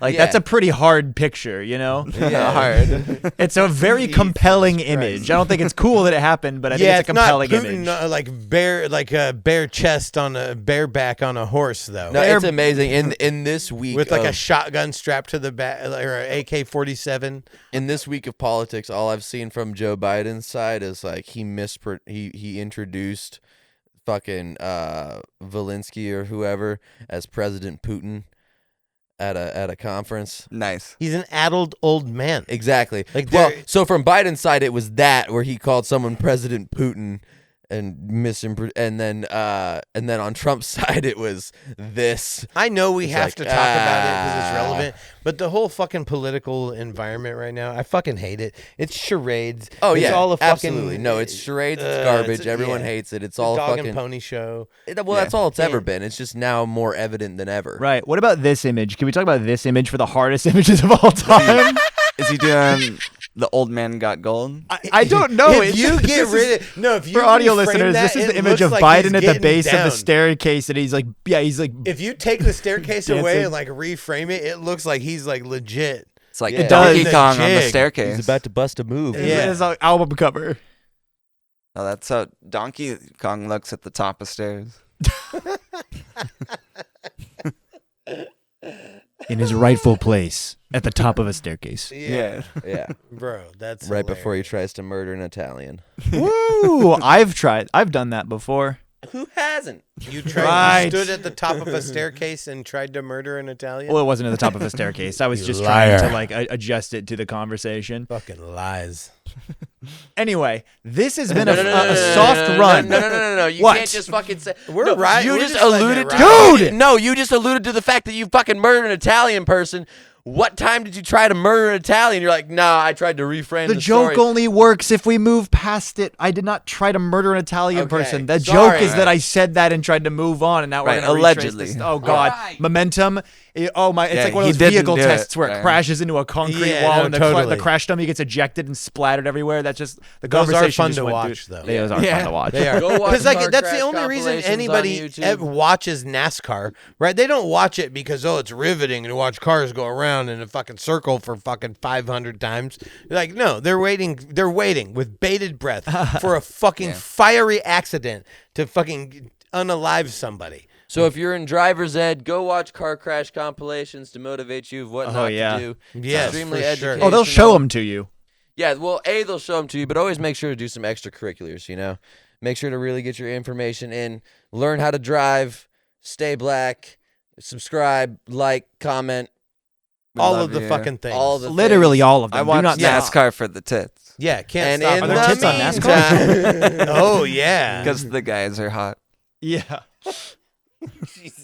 Like Yeah. that's a pretty hard picture, you know? Yeah. Hard. It's a very compelling image. I don't think it's cool that it happened, but I think it's a compelling not Putin, image. like a bare chest on a bareback on a horse though. No, it's amazing. In this week With like a of- shotgun strapped to the back, or an AK-47. in this week of politics, all I've seen from Joe Biden's side is like he introduced fucking Zelensky or whoever as President Putin at a conference. Nice. He's an addled old man. Exactly. Like, Well, there- so from Biden's side, it was that where he called someone President Putin and and then on Trump's side it was this. I know we It's have like, to talk about it because it's relevant, but the whole fucking political environment right now, I fucking hate it. It's charades. Oh it's yeah, all a fucking, absolutely. No, it's charades. It's garbage. Everyone yeah. hates it. It's all dog fucking and pony show. Well, that's all it's ever Yeah. been. It's just now more evident than ever. Right. What about this image? Can we talk about this image for the hardest images of all time? Is he doing the old man got gold? I don't know. If you get rid of if you for audio reframe listeners, that, this is it the image looks of like he's Biden at the getting base of the down. staircase, and he's like, If you take the staircase away Dancing. and like reframe it, it looks like he's like legit. It's like Yeah. Donkey It does. Kong on the Jig. staircase. He's about to bust a move. Yeah. it's an album cover. Oh, that's how Donkey Kong looks at the top of stairs. In his rightful place at the top of a staircase. Yeah. Yeah. Bro, that's Right before he hilarious. tries to murder an Italian. Woo! I've done that before. Who hasn't? You tried. Right. You stood at the top of a staircase and tried to murder an Italian. Well, it wasn't at the top of a staircase. I was You just liar. trying to like adjust it to the conversation. Fucking lies. Anyway, this has been No, a no, no, no, no, soft no, run. No. You What? can't just fucking say. We're No, right. You we're just letting alluded it to. ride. Dude! No, you just alluded to the fact that you fucking murdered an Italian person. What time did you try to murder an Italian? You're like, nah, I tried to reframe The the joke story. only works if we move past it. I did not try to murder an Italian Okay, person. The sorry. joke is that I said that and tried to move on, and now we're Right, going to allegedly. Oh God, Right. momentum. Oh my! It's Yeah, like one of he those didn't vehicle do tests it, where it right. crashes into a concrete Yeah, wall no, and totally. the crash dummy gets ejected and splattered everywhere. That's just the Those are conversation. fun just to went watch, through. though. Those are Yeah. fun to watch. They are. Go watch Because like car that's the crash only reason compilations on anybody YouTube. watches NASCAR, right? They don't watch it because it's riveting to watch cars go around in a fucking circle for fucking 500 times. Like no, they're waiting with bated breath for a fucking fiery accident to fucking unalive somebody. So if you're in driver's ed, go watch car crash compilations to motivate you of what not yeah. to do. It's Yes, extremely for sure. educational. Oh, they'll show them to you. Yeah, well, they'll show them to you, but always make sure to do some extracurriculars, you know? Make sure to really get your information in, learn how to drive, stay black, subscribe, like, comment. We All love of the you. fucking things. All the Literally things. all of them. I Do watch not stop. NASCAR for the tits Yeah, can't And stop. in Are there the tits on NASCAR? meantime- Oh yeah. because the guys are hot. Yeah.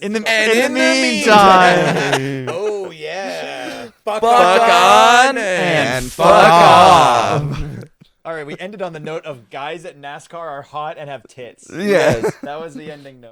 In the And meantime. Oh yeah. Fuck on and fuck off. All right, we ended on the note of guys at NASCAR are hot and have tits. Yes. That was the ending note.